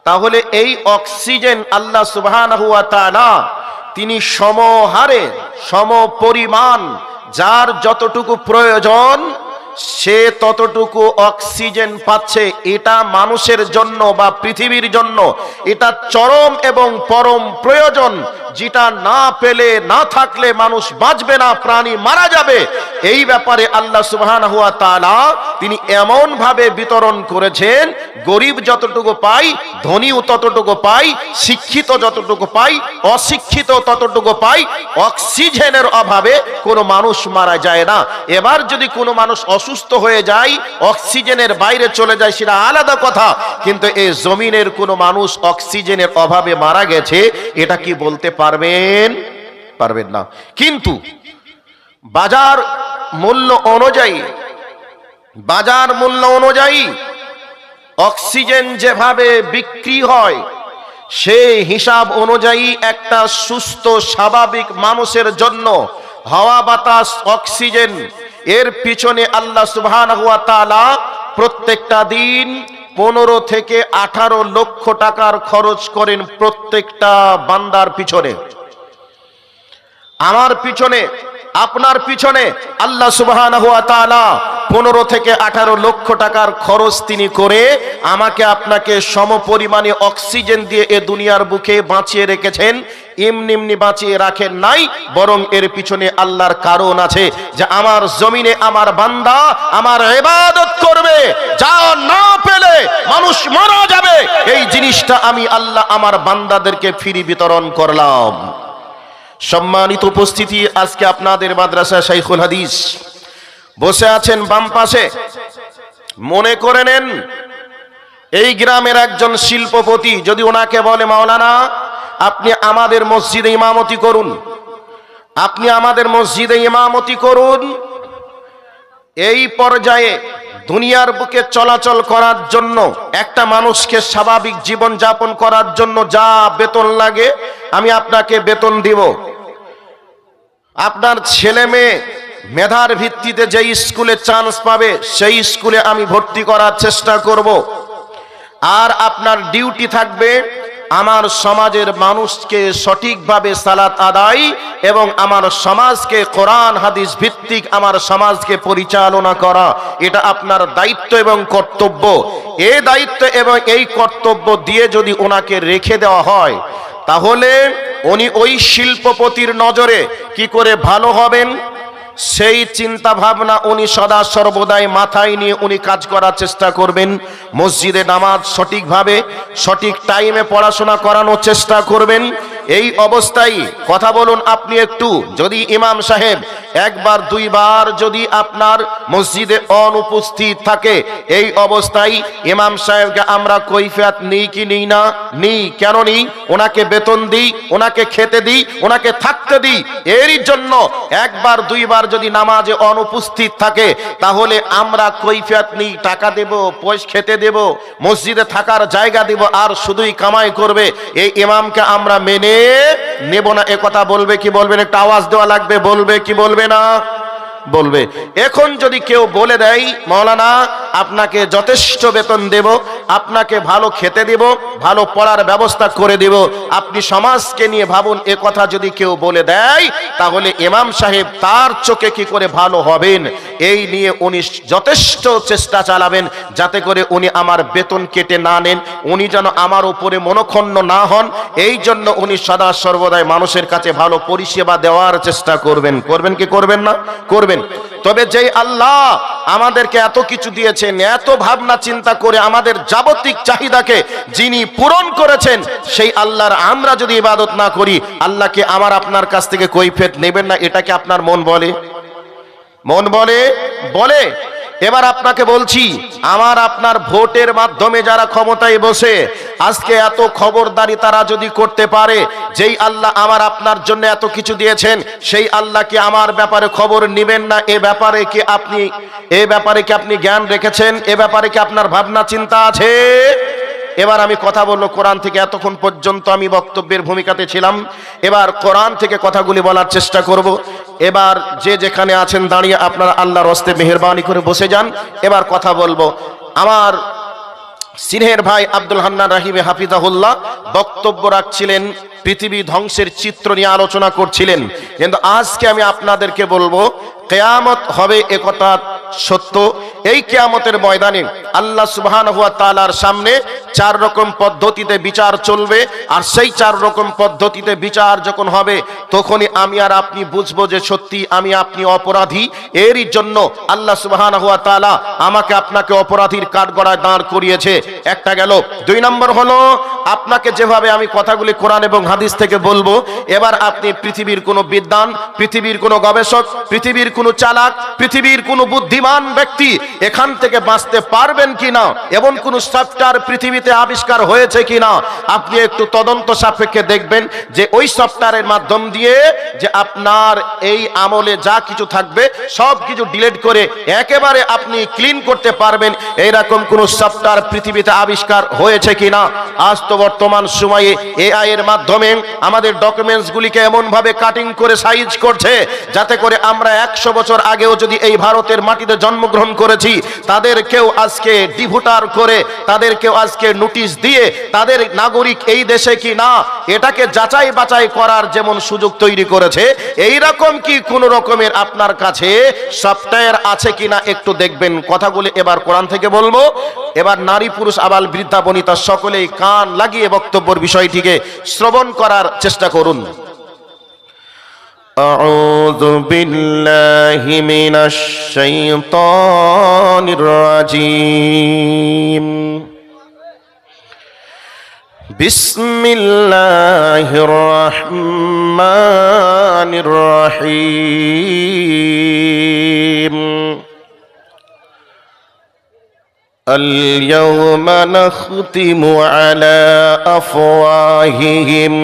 তাহলে এই অক্সিজেন আল্লাহ সুবহানাহু ওয়া তাআলা তিনি সমহারে সমপরিমাণ যার যতটুকু প্রয়োজন সে ততটুকু অক্সিজেন পাচ্ছে। এটা মানুষের জন্য বা পৃথিবীর জন্য এটা চরম এবং পরম প্রয়োজন, যেটা না পেলে না থাকলে মানুষ বাঁচবে না, প্রাণী মারা যাবে। এই ব্যাপারে আল্লাহ সুবহানাহু ওয়া তাআলা তিনি এমন ভাবে বিতরণ করেছেন, গরিব যতটুকু পাই ধনীও ততটুকু পাই, শিক্ষিত যতটুকু পাই অশিক্ষিত ততটুকু পাই। অক্সিজেনের অভাবে কোনো মানুষ মারা যায় না। এবার যদি কোনো মানুষ অসুস্থ হয়ে যায়, অক্সিজেনের বাইরে চলে যায়, সেটা আলাদা কথা, কিন্তু এই জমিনের কোনো মানুষ অক্সিজেনের অভাবে মারা গেছে এটা কি বলতে পারবেন? পারবেন না। কিন্তু বাজার মূল্য অনুযায়ী অক্সিজেন যেভাবে বিক্রি হয় সেই হিসাব অনুযায়ী একটা সুস্থ স্বাভাবিক মানুষের জন্য হাওয়া বাতাস অক্সিজেন এর পিছনে আল্লাহ সুবহানাহু ওয়া তাআলা প্রত্যেকটা দিন 15 থেকে 18 লক্ষ টাকার খরচ করেন প্রত্যেকটা বান্দার পিছনে। আমার পিছনে আপনার পিছনে আল্লাহ সুবহানাহু ওয়া তাআলা 15 থেকে 18 লক্ষ টাকার খরচ তিনি করে আমাকে আপনাকে সমপরিমাণে অক্সিজেন দিয়ে এ দুনিয়ার বুকে বাঁচিয়ে রেখেছেন। এমনি বাঁচিয়ে রাখেন নাই, বরং এর পিছনে আল্লাহর কারণ আছে যে আমার জমিনে আমার বান্দা আমার ইবাদত করবে, যা না পেলে মানুষ মারা যাবে। এই জিনিসটা আমি আল্লাহ আমার বান্দাদেরকে ফ্রি বিতরণ করলাম। সম্মানিত উপস্থিতি, আজকে আপনাদের মাদ্রাসা শাইখুল হাদিস বসে আছেন বাম পাশে। মনে করে নেন এই গ্রামের একজন শিল্পপতি যদি ওনাকে বলে মাওলানা আপনি আমাদের মসজিদে ইমামতি করুন, আপনি আমাদের মসজিদে ইমামতি করুন, এই পর্যায়ে দুনিয়ার বুকে চলাচল করার জন্য একটা মানুষকে স্বাভাবিক জীবন যাপন করার জন্য যা বেতন লাগে আমি আপনাকে বেতন দিব। আপনার ছেলে মেয়ে মেধার ভিত্তিতে যে স্কুলে চান্স পাবে সেই স্কুলে আমি ভর্তি করার চেষ্টা করব। আর আপনার ডিউটি থাকবে আমার সমাজের মানুষকে সঠিকভাবে সালাত আদায় এবং আমার সমাজকে কোরআন হাদিস ভিত্তিক আমার সমাজকে পরিচালনা করা। এটা আপনার দায়িত্ব এবং কর্তব্য। এই দায়িত্ব এবং এই কর্তব্য দিয়ে যদি ওনাকে রেখে দেওয়া হয় তাহলে উনি ওই শিল্পপতির নজরে কি করে ভালো হবেন সেই চিন্তা ভাবনা উনি সদা সর্বদাই মাথায় নিয়ে উনি কাজ করার চেষ্টা করবেন। মসজিদে নামাজ সঠিকভাবে সঠিক টাইমে পড়াশোনা করানোর চেষ্টা করবেন। এই অবস্থায় কথা বলুন আপনি একটু, যদি ইমাম সাহেব একবার দুইবার যদি আপনার মসজিদে অনুপস্থিত থাকে, এই অবস্থায় ইমাম সাহেবকে আমরা কৈফিয়ত নিই কি নিই না? নিই। কেন নিই? ওনাকে বেতন দিই, ওনাকে খেতে দিই, ওনাকে থাকতে দিই। এরই জন্য একবার দুইবার যদি নামাজে অনুপস্থিত থাকে তাহলে আমরা কৈফিয়ত নিই, টাকা দেব, পয়সা খেতে দেব, মসজিদে থাকার জায়গা দেব, আর শুধুই কামাই করবে। এই ইমামকে আমরা মেনে নেব না। এ কথা বলবে কি বলবেন? একটা আওয়াজ দেওয়া লাগবে, বলবে কি বলবে না? বলবে। এখন যদি কেউ বলে দেয় মাওলানা আপনাকে যথেষ্ট বেতন দেব, আপনাকে ভালো খেতে দেব, ভালো পড়ার ব্যবস্থা করে দেব, আপনি সমাজকে নিয়ে ভাবুন, এ কথা যদি কেউ বলে দেয় তাহলে ইমাম সাহেব তার চোখে কি করে ভালো হবেন এই নিয়ে উনি যথেষ্ট চেষ্টা চালাবেন যাতে করে উনি আমার বেতন কেটে না নেন, উনি যেন আমার উপরে মনোক্ষুণ্ণ না হন। এই জন্য উনি সদা সর্বদাই মানুষের কাছে ভালো পরিষেবা দেওয়ার চেষ্টা করবেন। করবেন কি করবেন না? করবেন। তবে যেই আল্লাহ আমাদেরকে এত কিছু দিয়েছেন, এত ভাবনা চিন্তা করে আমাদের যাবতীয় চাহিদাকে যিনি পূরণ করেছেন, সেই আল্লাহর আমরা যদি ইবাদত না করি আল্লাহকে আমার আপনার কাছ থেকে কৈফিয়ত নেবেন না, এটাকে আপনার মন বলে? মন বলে? বলে। এবার আপনাকে বলছি, আমার আপনার ভোটের মাধ্যমে যারা ক্ষমতায় বসে আজকে এত খবরদারি তারা যদি করতে পারে, যেই আল্লাহ আমার আপনার জন্য এত কিছু দিয়েছেন সেই আল্লাহকে আমার ব্যাপারে খবর নেবেন না, এ ব্যাপারে কি আপনি জ্ঞান রেখেছেন? এ ব্যাপারে কি আপনার ভাবনা চিন্তা আছে? এবার আমি কথা বলবো কোরআন থেকে। এতক্ষণ পর্যন্ত আমি বক্তব্যের ভূমিকাতে ছিলাম, এবার কোরআন থেকে কথাগুলি বলার চেষ্টা করব। এবার যে যেখানে আছেন দাঁড়িয়ে আপনারা আল্লাহর হস্তে মেহেরবানি করে বসে যান। এবার কথা বলবো। আমার সিনহের ভাই আব্দুল হান্নান রাহিমে হাফিজাহুল্লাহ বক্তব্য রাখছিলেন, পৃথিবী ধ্বংসের চিত্র নিয়ে আলোচনা করছিলেন। কিন্তু আজকে আমি আপনাদেরকে বলবো, কিয়ামত হবে একথা সত্য। এই কিয়ামতের ময়দানে আল্লাহ সুবহানাহু ওয়া তাআলার সামনে 4 রকম পদ্ধতিতে বিচার চলবে। আর সেই 4 রকম পদ্ধতিতে বিচার যখন হবে, তখনই আমি আর আপনি বুঝবো যে সত্যি আমি আপনি অপরাধী। এরই জন্য আল্লাহ সুবহানাহু ওয়া তাআলা আমাকে আপনাকে অপরাধীর কাঠগড়ায় দাঁড় করিয়েছে। একটা গেল। 2 নম্বর হলো, আপনাকে যেভাবে আমি কথাগুলি কোরআন এবং হাদিস থেকে বলবো, এবার আপনি পৃথিবীর কোনো বিদ্বান, পৃথিবীর কোনো গবেষক, পৃথিবীর কোনো চালাক, পৃথিবীর কোনো বুদ্ধিমান ব্যক্তি এখান থেকে বাঁচতে পারবেন কিনা, এমন কোন সফটওয়্যার পৃথিবীতে আবিষ্কার হয়েছে কিনা, আপনি একটু তদন্ত সাপেক্ষে দেখবেন যে ওই সফটওয়্যারের মাধ্যম দিয়ে যে আপনার এই আমলে যা কিছু থাকবে সব কিছু ডিলিট করে একেবারে আপনি ক্লিন করতে পারবেন, এইরকম কোন সফটওয়্যার পৃথিবীতে আবিষ্কার হয়েছে কিনা। আজ তো বর্তমান সময়ে এআই এর মাধ্যমে আমাদের ডকুমেন্টস গুলিকে এমন ভাবে কাটিং করে সাইজ করছে, যাতে করে আমরা 100 বছর আগেও যদি এই ভারতের মাটিতে জন্মগ্রহণ করেছি, তাদেরকেও আজকে ডিভোটার করে, তাদেরকেও আজকে নোটিশ দিয়ে তাদের নাগরিক এই দেশে কি না এটাকে যাচাই বাছাই করার যেমন সুযোগ তৈরি করেছে, এই রকম কি কোন রকমের আপনার কাছে সফটওয়্যার আছে কিনা একটু দেখবেন। কথাগুলো এবার কোরআন থেকে বলবো। এবার নারী পুরুষ আবাল বৃদ্ধা বনিতা সকলেই কান লাগিয়ে বক্তব্যের বিষয়টিকে শ্রবণ করার চেষ্টা করুন। আউযু বিল্লাহি মিনাশ শাইতানির রাজীম। বিসমিল্লাহির রহমানির রহিম। اليوم نختم على أفواههم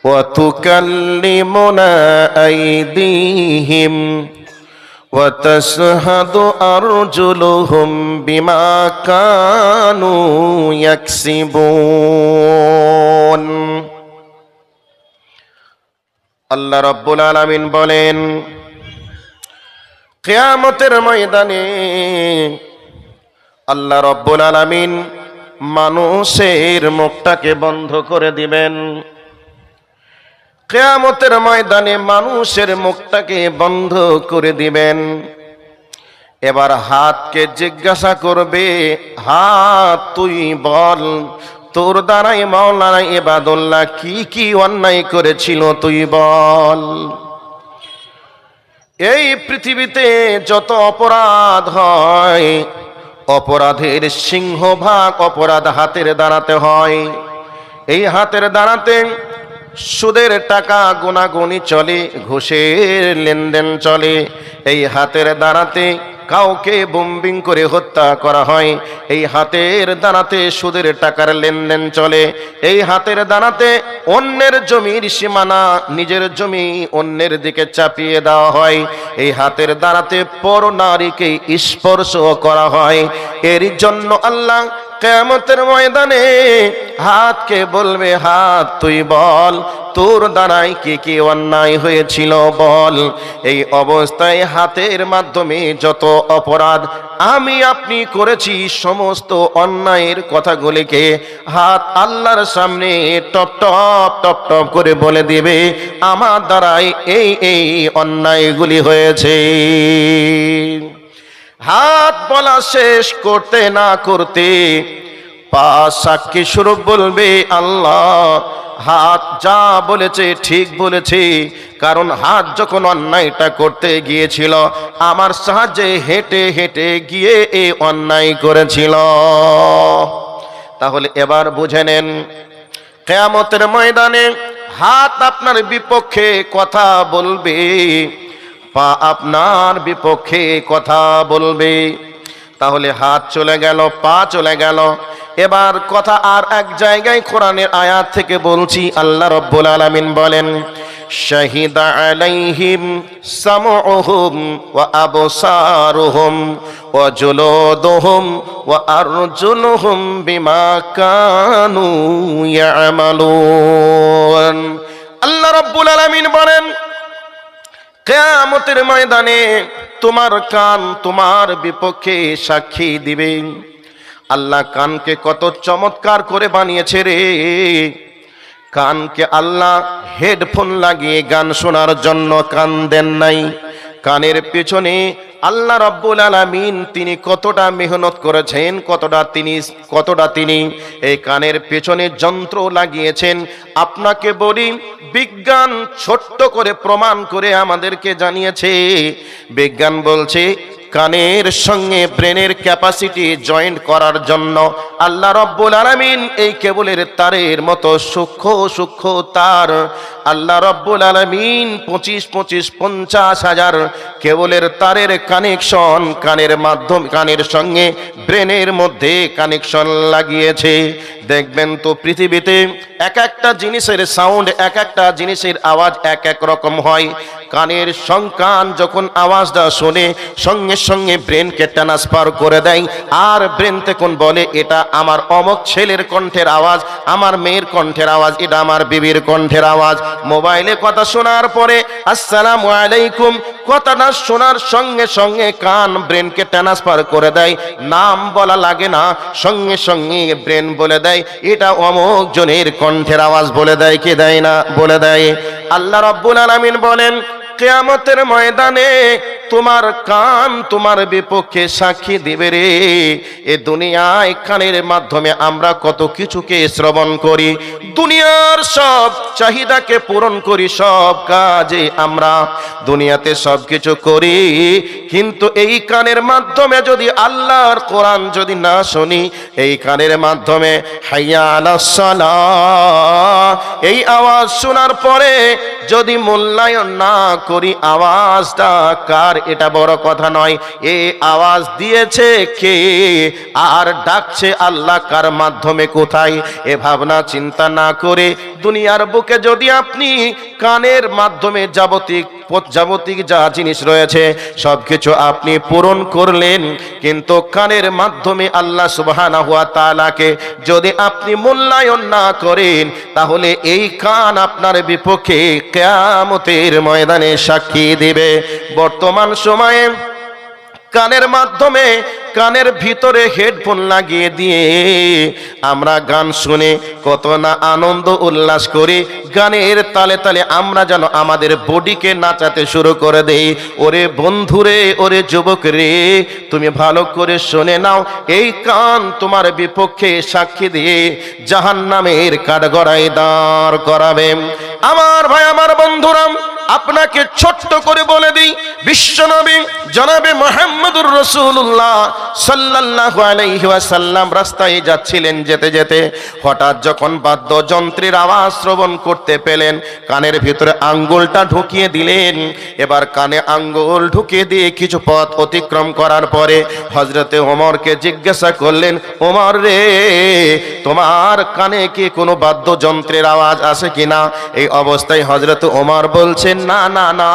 وتكلمنا أيديهم وتشهد أرجلهم بما كانوا يكسبون। আল্লাহ রাব্বুল আলামিন বলেন, কিয়ামতের ময়দানে আল্লাহ রাব্বুল আলামিন মানুষের মুখটাকে বন্ধ করে দিবেন। কিয়ামতের ময়দানে মানুষের মুখটাকে বন্ধ করে দিবেন। এবার হাতকে জিজ্ঞাসা করবে, হাত তুই বল, তোর দ্বারাই মাওলানা ইবাদুল্লাহ কি কি অন্যায় করেছিল তুই বল। এই পৃথিবীতে যত অপরাধ হয়, অপরাধের সিংহভাগ অপরাধ হাতের দ্বারাতে হয়। এই হাতের দ্বারাতে সুদের টাকা গোনাগুনি চলে, ঘুষের লেনদেন চলে। এই হাতের দ্বারাতে কাউকে বোম্বিং করে হত্যা করা হয়। এই হাতের দ্বারাতে সুদের টাকার লেনদেন চলে। এই হাতের দ্বারাতে অন্যের জমির সীমানা নিজের জমি অন্যের দিকে চাপিয়ে দেওয়া হয়। এই হাতের দ্বারাতে পর নারীকে স্পর্শ করা হয়। এর জন্য আল্লাহ কিয়ামতের ময়দানে হাতকে বলবে, হাত তুই বল, তোর দ্বারাই কি কি অন্যায় হয়েছিল বল। এই অবস্থায় হাতের মাধ্যমে যত অপরাধ আমি আপনি করেছি, সমস্ত অন্যায়ের কথাগুলিকে হাত আল্লাহর সামনে টপ টপ টপ টপ করে বলে দিবে, আমার দ্বারাই এই এই অন্যায়গুলি হয়েছে। হাত বলা শেষ করতে না করতে পা সাক্ষী স্বরূপ বলবে, আল্লাহ হাত যা বলেছে ঠিক বলেছে, কারণ হাত যখন অন্যায়টা করতে গিয়েছিল আমার সাহায্যে হেঁটে হেঁটে গিয়ে এই অন্যায় করেছিল। তাহলে এবার বুঝে নেন, কিয়ামতের ময়দানে হাত আপনার বিপক্ষে কথা বলবে, পা আপনার বিপক্ষে কথা বলবে। তাহলে হাত চলে গেল, পা চলে গেল। এবার কথা আর এক জায়গায় কোরআনের আয়াত থেকে বলছি। আল্লাহ রাব্বুল আলামিন বলেন, শাহিদা আলাইহিম সামউহুম ওয়া আবসারুহুম ওয়া জুলুদুহুম ওয়া আরজুলুহুম বিমা কানু ইয়ামালুন। আল্লাহ রাব্বুল আলামিন বলেন, কিয়ামতের ময়দানে তোমার কান তোমার বিপক্ষে সাক্ষী দিবে, আল্লাহ কানকে কত চমৎকার করে বানিয়েছে রে। কানকে আল্লাহ হেডফোন লাগিয়ে গান শোনার জন্য কান দেন নাই। কানের পেছনে আল্লাহ রাব্বুল আলামিন তিনি কতটা মেহনত করেছেন, কতটা তিনি এই কানের পেছনে যন্ত্র লাগিয়েছেন। আপনাকে বলি, বিজ্ঞান ছোট্ট করে প্রমাণ করে আমাদেরকে জানিয়েছে। বিজ্ঞান বলছে কানের সঙ্গে ব্রেনের ক্যাপাসিটি জয়েন্ট করার জন্য আল্লাহ রাব্বুল আলামিন এই কেবলের তারের মতো সূক্ষ্ম তার আল্লাহ রাব্বুল আলামিন 50,000 কেবলের তারের কানেকশন কানের সঙ্গে ব্রেনের মধ্যে কানেকশন লাগিয়েছে। দেখবেন তো পৃথিবীতে এক একটা জিনিসের সাউন্ড, এক একটা জিনিসের আওয়াজ এক এক রকম হয়। কান যখন আওয়াজটা শোনে সঙ্গে সঙ্গে ব্রেনকে ট্রান্সফার করে দেয়, আর ব্রেন তখন বলে এটা আমার অমুক ছেলের কণ্ঠের আওয়াজ, আমার মেয়ের কণ্ঠের আওয়াজ, এটা আমার বিবির কণ্ঠের আওয়াজ। মোবাইলে কথা শোনার পরে আসসালামু আলাইকুম কথাটা শোনার সঙ্গে সঙ্গে কান ব্রেনকে ট্রান্সফার করে দেয়, নাম বলা লাগে না, সঙ্গে সঙ্গে ব্রেন বলে দেয় এটা অমুক জনের কণ্ঠের আওয়াজ। বলে দেয় কি দেয় না? বলে দেয়। আল্লাহ রাব্বুল আলামিন বলেন কিয়ামতের ময়দানে তোমার কান তোমার বিপক্ষে সাক্ষী দিবে রে। এ দুনিয়ায় কানের মাধ্যমে আমরা কত কিছুকে শ্রবণ করি, দুনিয়ার সব চাহিদাকে পূরণ করি, সব কাজে আমরা দুনিয়াতে সব কিছু করি, কিন্তু এই কানের মাধ্যমে যদি আল্লাহর কোরআন যদি না শুনি, এই কানের মাধ্যমে হাইয়া আলাস সালাহ এই আওয়াজ শোনার পরে যদি মূল্যায়ন না করি আওয়াজটা কার, এটা বড় কথা নয়, এই আওয়াজ দিয়েছে কে আর ডাকছে আল্লাহ কার মাধ্যমে, কোথায়, এ ভাবনা চিন্তা না করে দুনিয়ার বুকে যদি আপনি কানের মাধ্যমে যাবতীয় যা জিনিস রয়েছে সবকিছু আপনি পূরণ করলেন, কিন্তু কানের মাধ্যমে আল্লাহ সুবহানাহু ওয়া তাআলাকে যদি আপনি মূল্যায়ন না করেন, তাহলে এই কান আপনার বিপক্ষে কিয়ামতের ময়দানে সাক্ষী দিবে। বর্তমান সময়ে কানের মাধ্যমে কানের ভিতরে হেডফোন লাগিয়ে দিয়ে আমরা গান শুনে কত না আনন্দ উল্লাস করি। গানের তালে তালে আমরা যেন আমাদের বডিকে নাচাতে শুরু করে দেই। ওরে বন্ধুরে, ওরে যুবক রে, তুমি ভালো করে শুনে নাও, এই কান তোমার বিপক্ষে সাক্ষী দিয়ে জাহান্নামের কাঠগড়ায় দাঁড় করাবে। আমার ভাই, আমার বন্ধুরা, আপনাকে ছোট্ট করে বলে দিই, বিশ্বনবী জনাবে মুহাম্মদুর রাসূলুল্লাহ সাল্লাল্লাহু আলাইহি ওয়াসাল্লাম রাস্তায় যাচ্ছিলেন, যেতে যেতে হঠাৎ যখন বাদ্যযন্ত্রের আওয়াজ শ্রবণ করতে পেলেন, কানের ভিতরে আঙ্গুলটা ঢুকিয়ে দিলেন। এবার কানে আঙ্গুল ঢুকিয়ে দিয়ে কিছু পথ অতিক্রম করার পরে হযরতে ওমরকে জিজ্ঞাসা করলেন, ওমর রে, তোমার কানে কি কোনো বাদ্যযন্ত্রের আওয়াজ আসে কিনা? এই অবস্থায় হযরত ওমর বলছেন, না না না,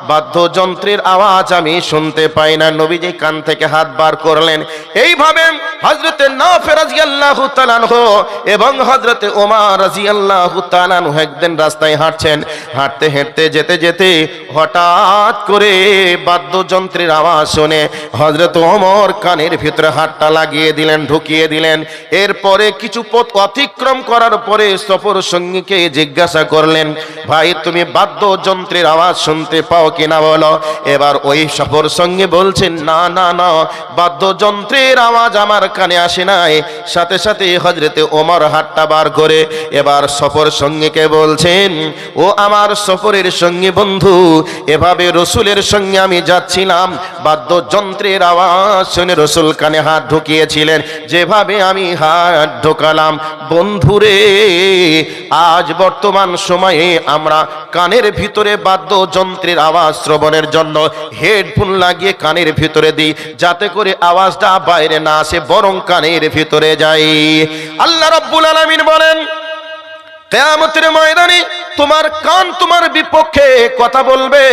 বাদ্যযন্ত্রের আওয়াজ আমি শুনতে পাই না। নবীজি কান থেকে হাত বার করলেন। এইভাবে হযরতে নাফি রাদিয়াল্লাহু তাআলা আনহু এবং হযরতে ওমর রাদিয়াল্লাহু তাআলা আনহু একদিন রাস্তায় হাঁটছেন, হাঁটতে হাঁটতে যেতে যেতে হঠাৎ করে বাদ্যযন্ত্রের আওয়াজ শুনে হযরত ওমর কানের ভিতরে হাতটা লাগিয়ে দিলেন, ঢুকিয়ে দিলেন। এরপরে কিছু পথ অতিক্রম করার পরে সফর সঙ্গীকে জিজ্ঞাসা করলেন, ভাই তুমি বাদ্যযন্ত্রের আওয়াজ শুনতে পাও কিনা বলো? এবার ওই সফর সঙ্গী বলছেন, না না না, বাদ্যযন্ত্রের আওয়াজ আমার কানে আসে নাই। সাথে সাথে হযরতে ওমর হাতটা বার করে এবার সফর সঙ্গীকে বলছেন, ও আমার সফরের সঙ্গী বন্ধু, এভাবে রসুলের সঙ্গে আমি যাচ্ছিলাম, বাদ্যযন্ত্রের আওয়াজ শুনে রসুল কানে হাত ঢুকিয়েছিলেন, যেভাবে আমি হাত ঢোকালাম। বন্ধুরে, আজ বর্তমান সময়ে আমরা কানের ভিতরে বাদ্যযন্ত্রের আওয়াজ শ্রবণের জন্য হেডফোন লাগিয়ে কানের ভিতরে দিই, যাতে করে আওয়াজটা বাইরে না আসে, বরং কানের ভিতরে যায়। আল্লাহ রাব্বুল আলামিন বলেন, কিয়ামতের ময়দানে তোমার কান তোমার বিপক্ষে কথা বলবে।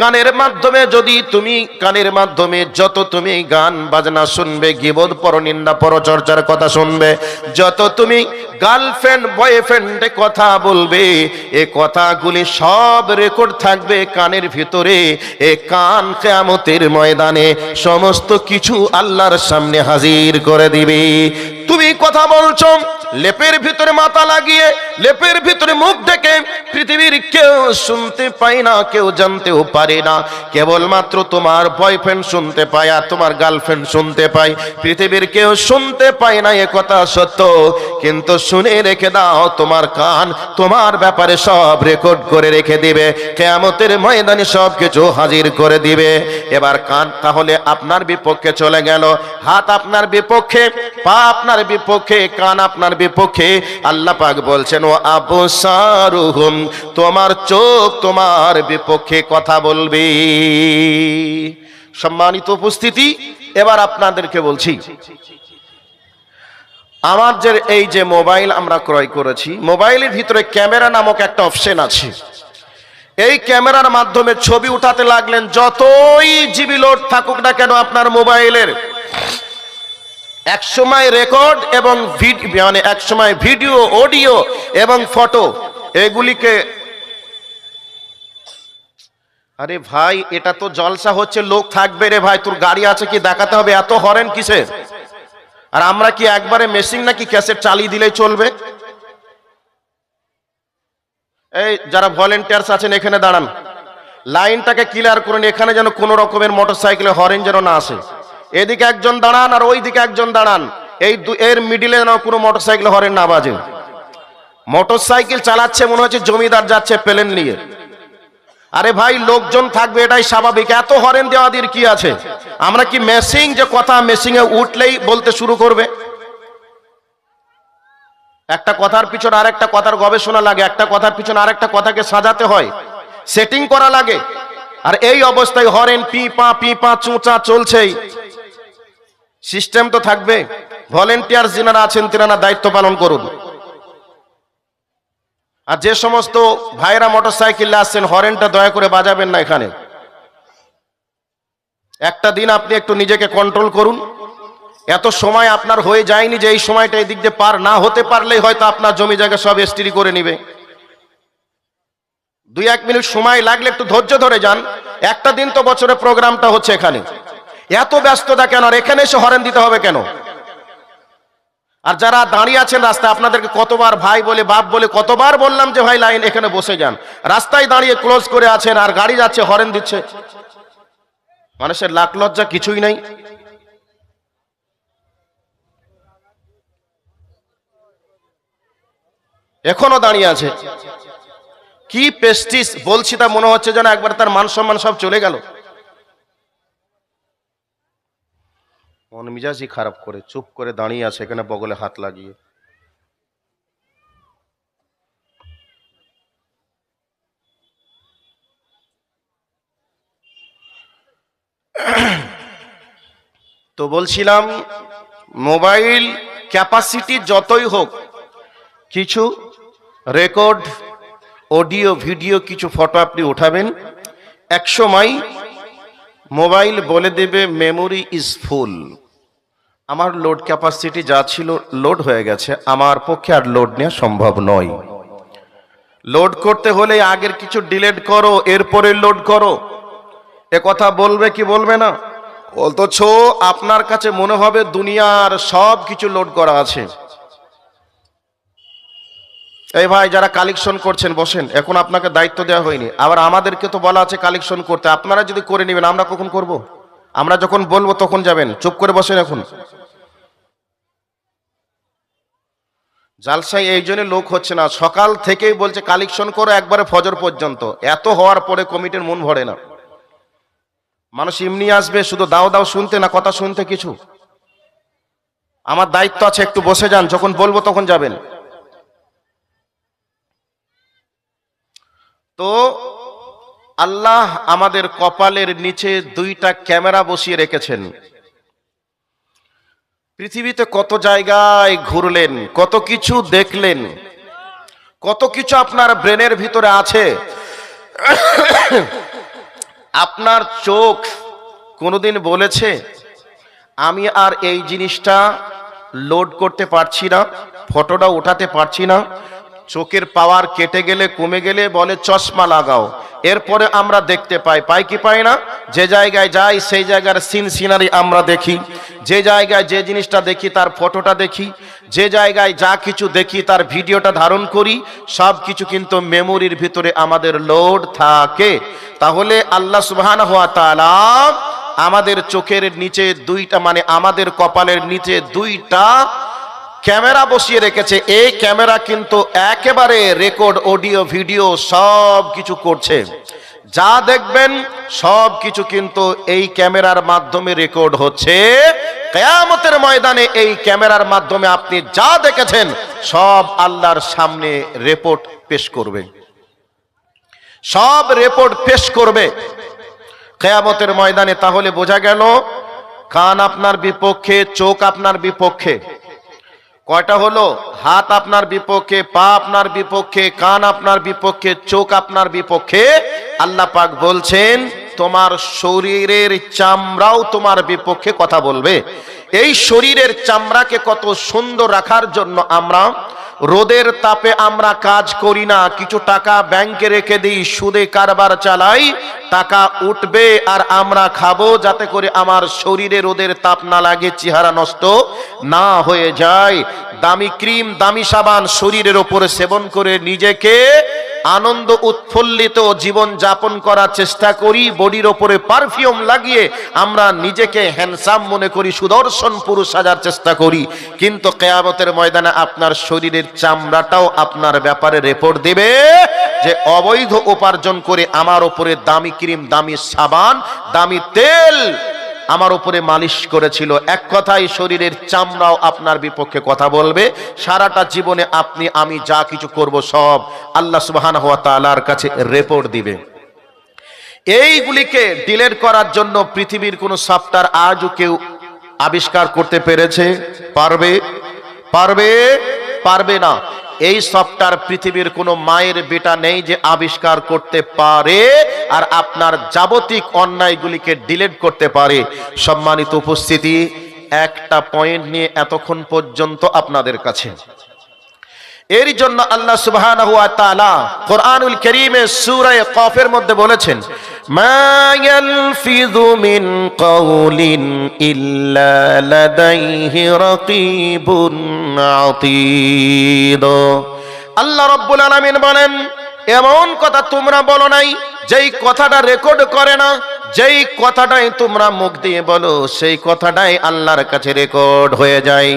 কানের মাধ্যমে যদি তুমি কানের মাধ্যমে যত তুমি গান বাজনা শুনবে, গীবত পরনিন্দা পরচর্চার কথা শুনবে, যত তুমি গার্লফ্রেন্ড বয়ফ্রেন্ডে কথা বলবে, এ কথাগুলি সব রেকর্ড থাকবে কানের ভিতরে। এ কান কিয়ামতের ময়দানে সমস্ত কিছু আল্লাহর সামনে হাজির করে দিবে। তুমি কথা বলছো লেপের ভিতরে মাথা লাগিয়ে, লেপের ভিতরে মুখ ঢেকে, পৃথিবীর কেউ শুনতে পায় না, কেউ জানতেও পারে না, কেবলমাত্র তোমার বয়ফ্রেন্ড শুনতে পায় আর তোমার গার্লফ্রেন্ড শুনতে পায়, পৃথিবীর কেউ শুনতে পায় না। এ কথা সত্য, কিন্তু শুনে রেখে দাও, তোমার কান তোমার ব্যাপারে সব রেকর্ড করে রেখে দিবে, কিয়ামতের ময়দানে সব কিছু হাজির করে দিবে। এবার কান তাহলে আপনার বিপক্ষে চলে গেল, হাত আপনার বিপক্ষে, পা আপনার বিপক্ষে, কান আপনার বিপক্ষে। আল্লাহ পাক বলছেন ও আবসারুহুম, তোমার চোখ তোমার বিপক্ষে কথা বলবে। সম্মানিত উপস্থিতি, এবার আপনাদেরকে বলছি, আমার যে এই যে মোবাইল আমরা ক্রয় করেছি, মোবাইলের ভিতরে ক্যামেরা নামক একটা অপশন আছে। এই ক্যামেরার মাধ্যমে ছবি উঠাতে লাগলেন, যতই জিবি লোড থাকুক না কেন আপনার মোবাইলের, এক সময় রেকর্ড এবং মানে এক সময় ভিডিও, অডিও এবং ফটো এগুলিকে, আরে ভাই এটা তো জলসা হচ্ছে, লোক থাকবে রে ভাই, তোর গাড়ি আছে কি দেখাতে হবে, এত হরেন কিসের? আর আমরা কি একবারে মেশিন নাকি ক্যাসেট চালিয়ে দিলেই চলবে? এই যারা ভলেন্টিয়ার্স আছেন এখানে দাঁড়ান, লাইনটাকে ক্লিয়ার করুন, এখানে যেন কোনো রকমের মোটরসাইকেলে হরেন যেন না আসে। এদিকে একজন দাঁড়ান আর ওই দিকে একজন দাঁড়ান, এর মিডিলে যেন কোনো মোটরসাইকেল হরেন না বাজে। মোটরসাইকেল চালাচ্ছে মনে হচ্ছে জমিদার যাচ্ছে প্লেন নিয়ে। আরে ভাই লোকজন থাকবে, এটাই স্বাভাবিক, এত হরেন দেওয়া দিয়ে কি আছে? আমরা কি মেশিন যে কথা মেশিনে উঠলেই বলতে শুরু করবে? একটা কথার পিছনে আরেকটা কথার গবেষণা লাগে, একটা কথার পিছনে আরেকটা কথাকে সাজাতে হয়, সেটিং করা লাগে। আর এই অবস্থায় হরেন পি পা চুঁচা চলছেই, সিস্টেম তো থাকবে। ভলেন্টিয়ার যিনারা আছেন তিনারা দায়িত্ব পালন করুন। আর যে সমস্ত ভাইরা মোটরসাইকেলে আসছেন, হরেনটা দয়া করে বাজাবেন না এখানে। একটা দিন আপনি একটু নিজেকে কন্ট্রোল করুন। এত সময় আপনার হয়ে যায়নি যে এই সময়টা এই দিক দিয়ে পার না হতে পারলেই হয়তো আপনার জমি জায়গা সব এসটিরি করে নিবে। 2-1 মিনিট সময় লাগলে একটু ধৈর্য ধরে যান। একটা দিন তো বছরে প্রোগ্রামটা হচ্ছে এখানে, এত ব্যস্ততা কেন? আর এখানে এসে হরেন দিতে হবে কেন? আর যারা দাঁড়িয়ে আছেন রাস্তায়, আপনাদেরকে কতবার ভাই বলে বাপ বলে কতবার বললাম যে ভাই লাইন এখানে বসে যান, রাস্তায় দাঁড়িয়ে ক্লোজ করে আছেন আর গাড়ি যাচ্ছে হরেন দিচ্ছে। মানুষের লাখ লজ্জা কিছুই নাই। এখনো দাঁড়িয়ে আছে, কি পেস্টিস বলছি তা মনে হচ্ছে যেন একবার তার মান সম্মান সব চলে গেল। মন মিজাজই খারাপ করে চুপ করে দাঁড়িয়ে আছে এখানে বগলে হাত লাগিয়ে। তো বলছিলাম, মোবাইল ক্যাপাসিটি যতই হোক, কিছু রেকর্ড, অডিও, ভিডিও, কিছু ফটো আপনি উঠাবেন, এক সময় মোবাইল বলে দেবে মেমোরি ইজ ফুল, আমার লোড ক্যাপাসিটি যা ছিল লোড হয়ে গেছে, আমার পক্ষে আর লোড নেওয়া সম্ভব নয়। লোড করতে হলে আগের কিছু ডিলিট করো, এরপরে লোড করো। এ কথা বলবে কি বলবে না? অথচ আপনার কাছে মনে হবে দুনিয়ার সব কিছু লোড করা আছে। এই ভাই যারা কালেকশন করছেন বসেন, এখন আপনাকে দায়িত্ব দেওয়া হয়নি, আবার আমাদেরকে তো বলা আছে কালেকশন করতে। আপনারা যদি করে নেবেন আমরা কখন করব? আমরা যখন বলবো তখন যাবেন, চুপ করে বসেন। এখন জালসায় এই জন্য লোক হচ্ছে না, সকাল থেকেই বলছে কালেকশন করো একবারে ফজর পর্যন্ত। এত হওয়ার পরে কমিটির মন ভরে না। মানুষ এমনি আসবে শুধু দাও দাও শুনতে, না কথা শুনতে কিছু। আমার দায়িত্ব আছে, একটু বসে যান, যখন বলবো তখন যাবেন। তো আল্লাহ আমাদের কপালের নিচে 2টা ক্যামেরা বসিয়ে রেখেছেন। পৃথিবীতে কত জায়গায় ঘুরলেন, কত কিছু দেখলেন, কত কিছু আপনার ব্রেনের ভিতরে আছে। আপনার চোখ কোনোদিন বলেছে আমি আর এই জিনিসটা লোড করতে পারছি না, ফটোটা ওঠাতে পারছি না? চোখের পাওয়ার কেটে গেলে, কমে গেলে বলে চশমা লাগাও। এরপরে আমরা দেখতে পাই কি পাই না? যে জায়গায় যাই সেই জায়গার সিনারি আমরা দেখি, যে জায়গায় যে জিনিসটা দেখি তার ফটোটা দেখি, যে জায়গায় যা কিছু দেখি তার ভিডিওটা ধারণ করি, সব কিছু কিন্তু মেমোরির ভিতরে আমাদের লোড থাকে। তাহলে আল্লাহ সুবহানাহু ওয়া তাআলা আমাদের চোখের নিচে দুইটা, মানে আমাদের কপালের নিচে দুইটা ক্যামেরা বসিয়ে রেখেছে। এই ক্যামেরা কিন্তু একেবারে রেকর্ড, অডিও, ভিডিও সব কিছু করছে। যা দেখবেন সব কিছু কিন্তু এই ক্যামেরার মাধ্যমে রেকর্ড হচ্ছে। কিয়ামতের ময়দানে এই ক্যামেরার মাধ্যমে আপনি যা দেখেছেন সব আল্লাহর সামনে রিপোর্ট পেশ করবে, সব রিপোর্ট পেশ করবে কিয়ামতের ময়দানে। তাহলে বোঝা গেল কান আপনার বিপক্ষে, চোখ আপনার বিপক্ষে। কয়টা হলো? হাত আপনার বিপক্ষে, পা আপনার বিপক্ষে, কান আপনার বিপক্ষে, চোখ আপনার বিপক্ষে। আল্লাহ পাক বলছেন তোমার শরীরের চামড়াও তোমার বিপক্ষে কথা বলবে। এই শরীরের চামড়াকে কত সুন্দর রাখার জন্য আমরা রোদের তাপে আমরা কাজ করি না, কিছু টাকা ব্যাংকে রেখে দিই, সুদে কারবার চালাই, টাকা উঠবে আর আমরা খাবো, যাতে করে আমার শরীরে রোদের তাপ না লাগে, চেহারা নষ্ট না হয়ে যায়। দামি ক্রিম, দামি সাবান শরীরের ওপরে সেবন করে নিজেকে আনন্দ উৎফুল্লিত জীবন যাপন করার চেষ্টা করি, বডির ওপরে পারফিউম লাগিয়ে আমরা নিজেকে হ্যান্ডসাম মনে করি, সুদর্শন পুরুষ সাজার চেষ্টা করি। কিন্তু কিয়ামতের ময়দানে আপনার শরীরের চামড়াটাও আপনার ব্যাপারে রিপোর্ট দেবে যে অবৈধ উপার্জন করে আমার ওপরে দামি ক্রিম, দামি সাবান, দামি তেল আমার উপরে মালিশ করেছিল। এক কথায় শরীরের চামড়াও আপনার বিপক্ষে কথা বলবে। সারাটা জীবনে আপনি আমি যা কিছু করব সব আল্লাহ সুবহানাহু ওয়া তাআলার কাছে রিপোর্ট দিবে। এইগুলিকে ডিলিট করার জন্য পৃথিবীর কোনো সফটওয়্যার আজও কেউ আবিষ্কার করতে পেরেছে? পারবে না। এই সফটওয়্যার পৃথিবীর কোনো মায়ের বেটা নেই যে আবিষ্কার করতে পারে আর আপনার যাবতীয় অন্যায়গুলিকে ডিলিট করতে পারে। সম্মানিত উপস্থিতি, একটা পয়েন্ট নিয়ে এতক্ষণ পর্যন্ত আপনাদের কাছে, এর জন্য আল্লাহ সুবহানাহু ওয়া তাআলা কোরআনুল কারীমে সূরা কফের মধ্যে বলেছেন মা ইয়ালফিযু মিন কাওলিন ইল্লা লাদাইহি রাকীবুন আতীদ। আল্লাহ রাব্বুল আলামিন বলেন এমন কথা তোমরা বলো নাই যেই কথাটা রেকর্ড করে না, যেই কথাটাই তোমরা মুখ দিয়ে বলো সেই কথাটাই আল্লাহর কাছে রেকর্ড হয়ে যায়।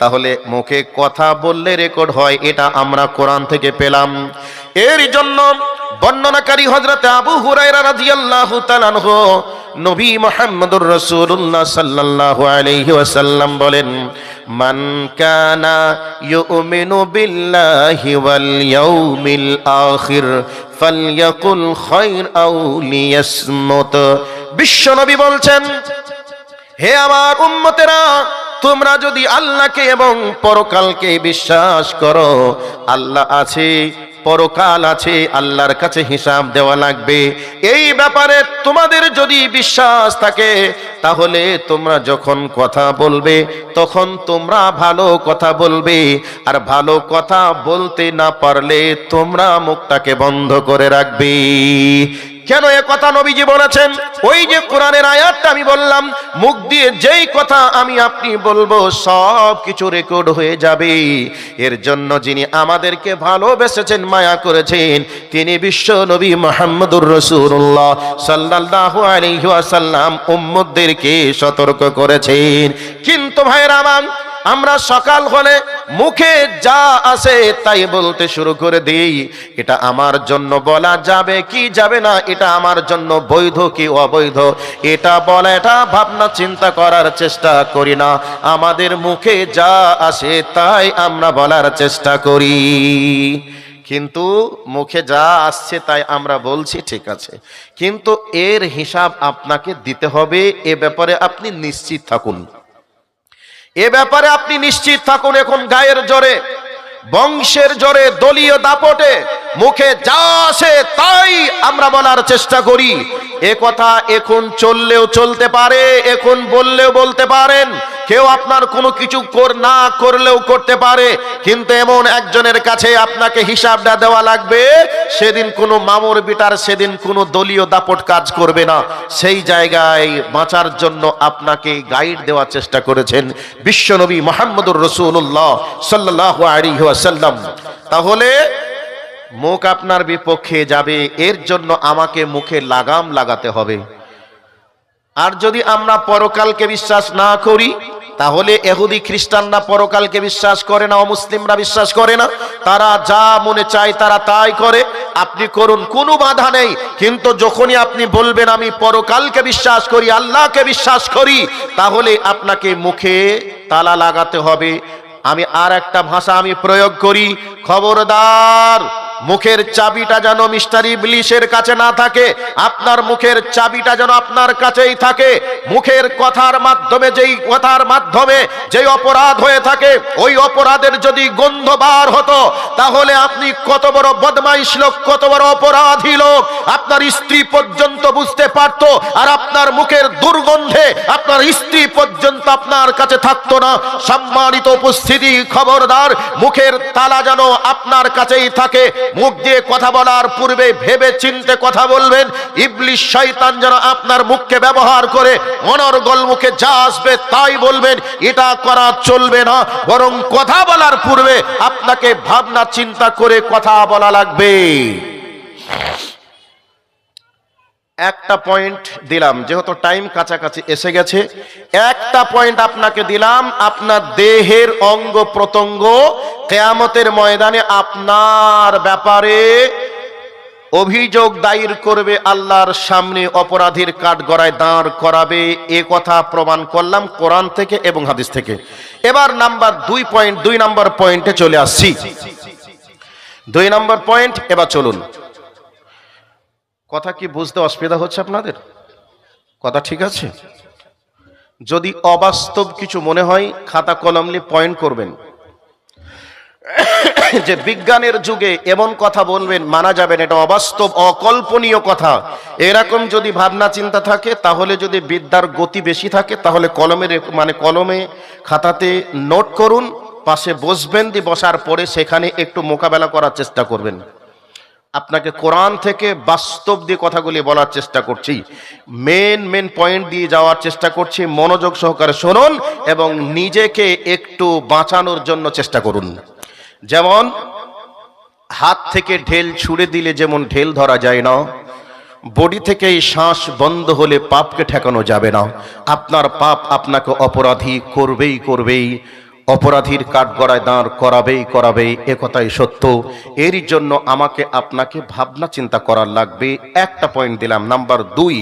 তাহলে মুখে কথা বললে রেকর্ড হয়, এটা আমরা কোরআন থেকে পেলাম। এর জন্য বর্ণনাকারী হযরত আবু হুরায়রা রাদিয়াল্লাহু তাআলা আনহু নবী মুহাম্মদুর রাসূলুল্লাহ সাল্লাল্লাহু আলাইহি ওয়াসাল্লাম বলেন মান কানা ইউমিনু বিল্লাহি ওয়াল ইয়াউমিল আখির ফালইয়াকুল খায়র আও লিয়াসমুত। বিশ্বনবী বলছেন হে আমার উম্মতেরা, তোমরা যদি আল্লাহকে এবং পরকালকে বিশ্বাস করো, আল্লাহ আছে, পরকাল আছে, আল্লাহর কাছে হিসাব দেওয়া লাগবে, এই ব্যাপারে তোমাদের যদি বিশ্বাস থাকে তাহলে তোমরা যখন কথা বলবে তখন তোমরা ভালো কথা বলবে, আর ভালো কথা বলতে না পারলে তোমরা মুখটাকে বন্ধ করে রাখবে। কেন এ কথা নবীজি বলেছেন? ওই যে কোরআনের আয়াতটা আমি বললাম, মুখ দিয়ে যেই কথা আমি আপনি বলবো সব কিছু রেকর্ড হয়ে যাবে। এর জন্য যিনি আমাদেরকে ভালোবেসেছেন, মায়া করেছেন, তিনি বিশ্ব নবী মুহাম্মদুর রাসূলুল্লাহ সাল্লাল্লাহু আলাইহি ওয়াসাল্লাম উম্মতদেরকে সতর্ক করেছেন। কিন্তু ভাইরা আমার, আমরা সকাল হলে মুখে যা আসে তাই বলতে শুরু করে দিই। এটা আমার জন্য বলা যাবে কি যাবে না, এটা আমার জন্য বৈধ কি অবৈধ, এটা বলা, এটা ভাবনা চিন্তা করার চেষ্টা করি না। আমাদের মুখে যা আসে তাই আমরা বলার চেষ্টা করি। কিন্তু মুখে যা আসছে তাই আমরা বলছি, ঠিক আছে, কিন্তু এর হিসাব আপনাকে দিতে হবে। এ ব্যাপারে আপনি নিশ্চিত থাকুন, এ ব্যাপারে আপনি নিশ্চিত থাকুন। এখন গায়ের জোরে বংশের জোরে, দলীয় দাপটে মুখে যা আসে তাই আমরা বলার চেষ্টা করি। এ কথা এখন চললেও চলতে পারে, এখন বললেও বলতে পারেন, কেউ আপনার কোনো কিছু না করলেও করতে পারে, কিন্তু এমন একজনের কাছে আপনাকে হিসাবটা দেওয়া লাগবে, সেদিন কোনো মামুর বিটার সেদিন কোনো দলীয় দাপট কাজ করবে না। সেই জায়গায় বাঁচার জন্য আপনাকে গাইড দেওয়ার চেষ্টা করেছেন বিশ্বনবী মুহাম্মদুর রাসূলুল্লাহ সাল্লাল্লাহু আলাইহি ওয়াসাল্লাম। তাহলে মুখ আপনার বিপক্ষে যাবে, এর জন্য আমাকে মুখে লাগাম লাগাতে হবে। আর যদি আমরা পরকালকে বিশ্বাস না করি, তাহলে ইহুদি খ্রিস্টানরা পরকালকে বিশ্বাস করে না, অমুসলিমরা বিশ্বাস করে না, তারা যা মনে চায় তারা তাই করে। আপনি করুন, কোনো বাধা নেই, কিন্তু যখনই আপনি বলবেন আমি পরকালকে বিশ্বাস করি, আল্লাহকে বিশ্বাস করি, তাহলে আপনাকে মুখে তালা লাগাতে হবে। আমি আর একটা ভাষা আমি প্রয়োগ করি, খবরদার মুখের চাবিটা যেন মিস্টার ইবলিশের কাছে না থাকে, আপনার মুখের চাবিটা যেন আপনার কাছেই থাকে। মুখের কথার মাধ্যমে যেই অপরাধ হয়ে থাকে, ওই অপরাধের যদি গন্ধ বার হতো, তাহলে আপনি কত বড় বদমাইশ লোক, কত বড় অপরাধী লোক, আপনার স্ত্রী পর্যন্ত বুঝতে পারত। আর আপনার মুখের দুর্গন্ধে আপনার স্ত্রী পর্যন্ত আপনার কাছে থাকতো না। সম্মানিত উপস্থিতি, খবরদার মুখের তালা যেন আপনার কাছেই থাকে। মুখ দিয়ে কথা বলার পূর্বে ভেবে চিন্তে কথা বলবেন। ইবলিশ শয়তান যেন আপনার মুখকে ব্যবহার করে অনর্গল মুখে যা আসবে তাই বলবেন, এটা করা চলবে না। বরং কথা বলার পূর্বে আপনাকে ভাবনা চিন্তা করে কথা বলা লাগবে। একটা পয়েন্ট দিলাম, যেহেতু টাইম কাছাকাছি এসে গেছে, একটা পয়েন্ট আপনাকে দিলাম। আপনার দেহের অঙ্গ প্রত্যঙ্গ কিয়ামতের ময়দানে আপনার ব্যাপারে অভিযোগ দায়ের করবে, আল্লাহর সামনে অপরাধীর কাঠগড়ায় দাঁড় করাবে। এ কথা প্রমাণ করলাম কোরআন থেকে এবং হাদিস থেকে। এবার নাম্বার 2 নম্বর পয়েন্টে চলে আসছি। 2 নম্বর পয়েন্ট, এবার চলুন। কথা কি বুঝতে অসুবিধা হচ্ছে আপনাদের? কথা ঠিক আছে? যদি অবাস্তব কিছু মনে হয় খাতা কলম নিয়ে পয়েন্ট করবেন। যে বিজ্ঞানের যুগে এমন কথা বলবেন মানা যাবে না, এটা অবাস্তব, অকল্পনীয় কথা, এরকম যদি ভাবনা চিন্তা থাকে, তাহলে যদি বিদ্যার গতি বেশি থাকে, তাহলে কলমে খাতাতে নোট করুন, পাশে বসবেন, দিয়ে বসার পরে সেখানে একটু মোকাবেলা করার চেষ্টা করবেন। আপনাকে কোরআন থেকে বাস্তব দিয়ে কথাগুলি বলার চেষ্টা করছি, মেন পয়েন্ট দিয়ে যাওয়ার চেষ্টা করছি। মনোযোগ সহকারে শুনুন এবং নিজেকে একটু বাঁচানোর জন্য চেষ্টা করুন। যেমন হাত থেকে ঢেল ছুড়ে দিলে যেমন ঢেল ধরা যায় না, বডি থেকে শ্বাস বন্ধ হলে পাপকে ঠেকানো যাবে না। আপনার পাপ আপনাকে অপরাধী করবেই, অপরাধীর কাঠগড়ায় দাঁড় করাবেই, এ কথাই সত্য। এরই জন্য আমাকে আপনাকে ভাবনা চিন্তা করার লাগবে। একটা পয়েন্ট দিলাম, নাম্বার 2,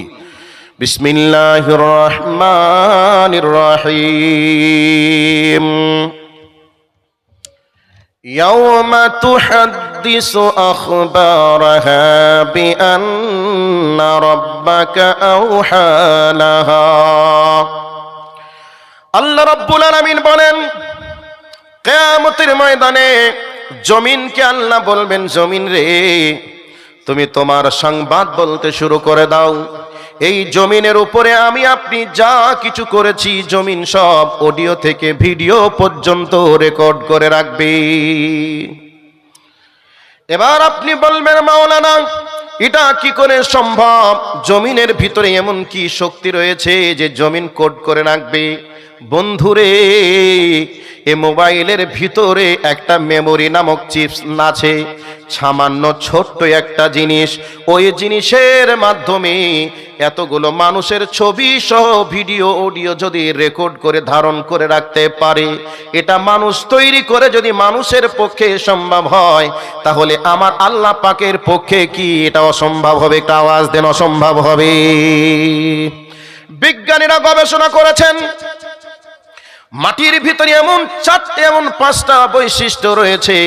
বিসমিল্লাহির রহমানির রহিম। ইয়াওমা তুহাদ্দিসু আখবারাহা বিআন্না রাব্বাকা আওহা লাহা। আল্লাহ রাব্বুল আলামিন বলেন, কিয়ামতের ময়দানে জমিনকে আল্লাহ বলবেন, জমিন রে, তুমি তোমার সংবাদ বলতে শুরু করে দাও। এই জমিনের উপরে আমি আপনি যা কিছু করেছি, জমিন সব অডিও থেকে ভিডিও পর্যন্ত রেকর্ড করে রাখবে। এবার আপনি বলবেন, মাওলানা এটা কি করে সম্ভব? জমিনের ভিতরে এমন কি শক্তি রয়েছে যে জমিন কোড করে রাখবে? বন্ধুরে, এ মোবাইলের ভিতরে একটা মেমোরি নামক চিপস আছে, সামান্য ছোট্ট একটা জিনিস। ওই জিনিসের মাধ্যমে এতগুলো মানুষের ছবি সহ ভিডিও অডিও যদি রেকর্ড করে ধারণ করে রাখতে পারে, এটা মানুষ তৈরি করে যদি মানুষের পক্ষে সম্ভব হয়, তাহলে আমার আল্লাহ পাকের পক্ষে কি এটা অসম্ভব হবে? একটা আওয়াজ দেন, অসম্ভব হবে। বিজ্ঞানীরা গবেষণা করেছেন, মাটির ভিতরে এমন 5টা বৈশিষ্ট্য রয়েছে।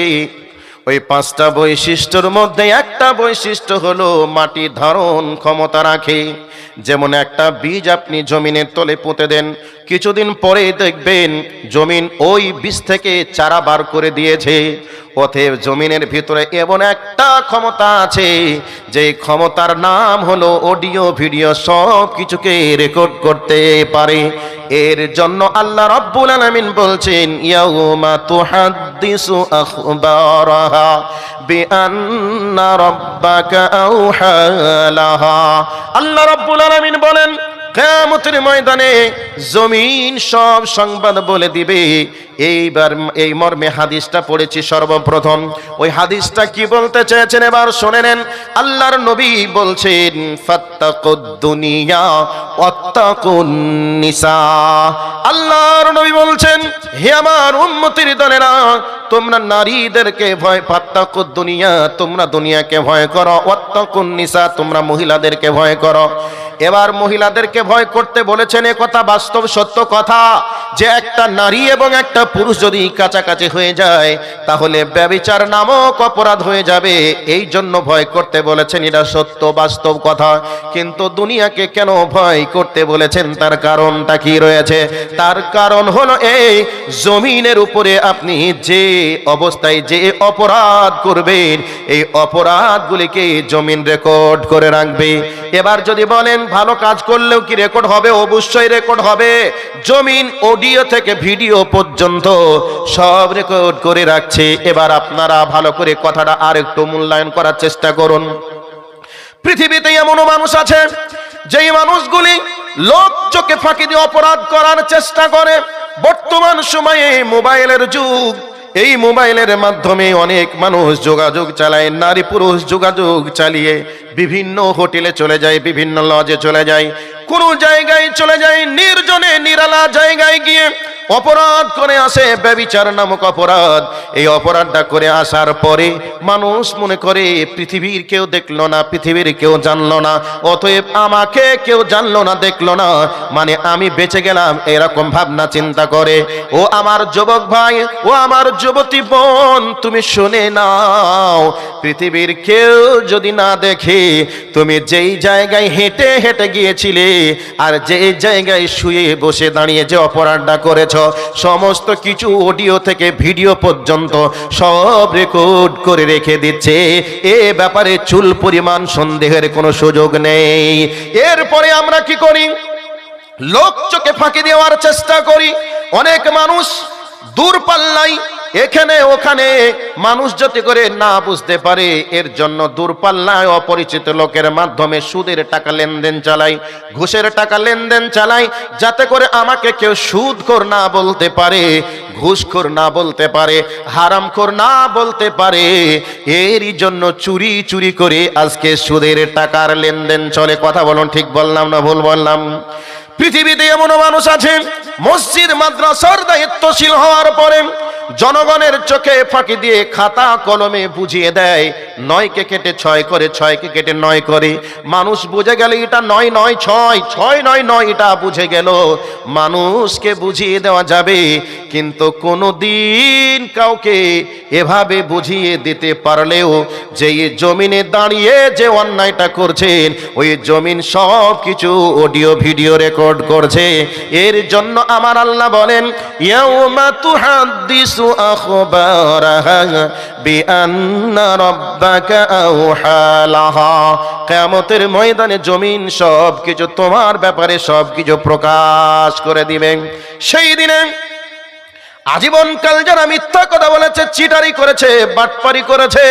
ওই 5টা বৈশিষ্ট্যের মধ্যে একটা বৈশিষ্ট্য হলো মাটি ধারণ ক্ষমতা রাখে। যেমন একটা বীজ আপনি জমিনের তলে পুঁতে দেন, কিছুদিন পরে দেখবেন জমিন ওই বীজ থেকে চারা বার করে দিয়েছে। অতএব জমিনের ভিতরে এমন একটা ক্ষমতা আছে যে ক্ষমতার নাম হলো অডিও ভিডিও, সব কিছুকে রেকর্ড করতে পারে। এর জন্য আল্লাহ রাব্বুল আলামিন বলছেন ইয়াউমা তুহাদ্দিসু আখবারাহা বিআন্না রাব্বাকা আওহা লাহা। আল্লাহ রাব্বুল আলামিন বলেন কিয়ামতের ময়দানে জমিন সব সংবাদ বলে দিবে। এইবার এই মর্মে হাদিসটা পড়েছি সর্বপ্রথম। ওই হাদিসটা কি বলতে চেয়েছেন এবার শুনে নেন। আল্লাহর নবী বলছেন ফাত্তাকুদ দুনিয়া ওয়াত্তাকুন নিসা। আল্লাহর নবী বলছেন হে আমার উম্মতের দলেরা, তোমরা নারীদেরকে ভয়, ফাত্তাকুদ দুনিয়া, তোমরা দুনিয়াকে ভয় করো, ওয়াত্তাকুন নিসা, তোমরা মহিলাদেরকে ভয় করো। এবার মহিলাদেরকে ভয় করতে বলেছেন, এ কথা বাস্তব সত্য কথা যে একটা নারী এবং একটা পুরুষ যদি কাছাকাছি হয়ে যায় তাহলে ব্যভিচার নামক অপরাধ হয়ে যাবে, এই জন্য ভয় করতে বলেছেন, এটা সত্য বাস্তব কথা। কিন্তু দুনিয়াকে কেন ভয় করতে বলেছেন, তার কারণটা কি রয়েছে? তার কারণ হলো এই জমিনের উপরে আপনি যে অবস্থায় যে অপরাধ করবেন এই অপরাধগুলিকে জমিন রেকর্ড করে রাখবে। এবার যদি বলেন ভালো কাজ করলেও কি রেকর্ড হবে? অবশ্যই রেকর্ড হবে। জমিন অডিও থেকে ভিডিও পর্যন্ত সব রেকর্ড করে রাখছে। এবার আপনারা ভালো করে কথাটা আর একটু মূল্যায়ন করার চেষ্টা করুন। পৃথিবীতে এমনও মানুষ আছে যেই মানুষগুলি লোক চোখে ফাঁকি দিয়ে অপরাধ করার চেষ্টা করে। বর্তমান সময়ে মোবাইলের যুগ, এই মোবাইলের মাধ্যমে অনেক মানুষ যোগাযোগ চালায়, নারী পুরুষ যোগাযোগ চালিয়ে বিভিন্ন হোটেলে চলে যায়, বিভিন্ন লজে চলে যায়, কোন জায়গায় চলে যায়, নির্জনে নিরালা জায়গায় গিয়ে অপরাধ করে আসে, ব্যভিচার নামক অপরাধ। এই অপরাধটা করে আসার পরে মানুষ মনে করে পৃথিবীর কেউ দেখলো না, পৃথিবীর কেউ জানলো না, অতএব আমাকে কেউ জানলো না দেখলো না মানে আমি বেঁচে গেলাম, এরকম ভাবনা চিন্তা করে। ও আমার যুবক ভাই, ও আমার যুবতী বোন, তুমি শুনে নাও, পৃথিবীর কেউ যদি না দেখে তুমি যেই জায়গায় হেঁটে হেঁটে গিয়েছিলে আর যেই জায়গায় শুয়ে বসে দাঁড়িয়ে যে অপরাধটা করেছ, সমস্ত কিছু অডিও থেকে ভিডিও পর্যন্ত সব রেকর্ড করে রেখে দিচ্ছে। এ ব্যাপারে চুল পরিমাণ সন্দেহের কোনো সুযোগ নেই। এরপরে আমরা কি করি? লোক চোখে ফাঁকি দেওয়ার চেষ্টা করি। অনেক মানুষ দূরপাল্লায় এখানে ওখানে মানুষ যাতে করে না বুঝতে পারে এর জন্য দূরপাল্লায় অপরিচিত লোকের মাধ্যমে সুদের টাকা লেনদেন চালাই, ঘুষের টাকা লেনদেন চালাই, যাতে করে আমাকে কেউ সুদখোর না বলতে পারে, ঘুষখোর না বলতে পারে, হারামখোর না বলতে পারে। এরই জন্য চুরি চুরি করে আজকে সুদের টাকার লেনদেন চলে। কথা বলুন, ঠিক বললাম না ভুল বললাম? পৃথিবীতে এমন মানুষ আছে মসজিদ মাদ্রাসার দায়িত্বশীল হওয়ার পরে জনগণের চোখে ফাঁকি দিয়ে খাতা কলমে বুঝিয়ে দেয়, 9কে কেটে 6 করে, 6কে কেটে 9 করে। মানুষ বুঝে গেল এটা 9 9 6, 6 9 9, এটা বুঝে গেল, মানুষকে বুঝিয়ে দেওয়া যাবে। কিন্তু কোনোদিন কাউকে এভাবে বুঝিয়ে দিতে পারলেও যে জমিনে দাঁড়িয়ে যে অন্যায়টা করছেন ওই জমিন সব কিছু অডিও ভিডিও রেকর্ড করছে। এর জন্য আমার আল্লাহ বলেন ইয়াউমা তুহাদ্দিসু আখবারাহা বিআন্না রাব্বাকা আওহা লাহা। কিয়ামতের ময়দানে জমিন সব কিছু তোমার ব্যাপারে সব কিছু প্রকাশ করে দিবেন। সেই দিনে আজীবনকাল যারা মিথ্যা কথা বলেছে, চিটারি করেছে, বাটপারি করেছে,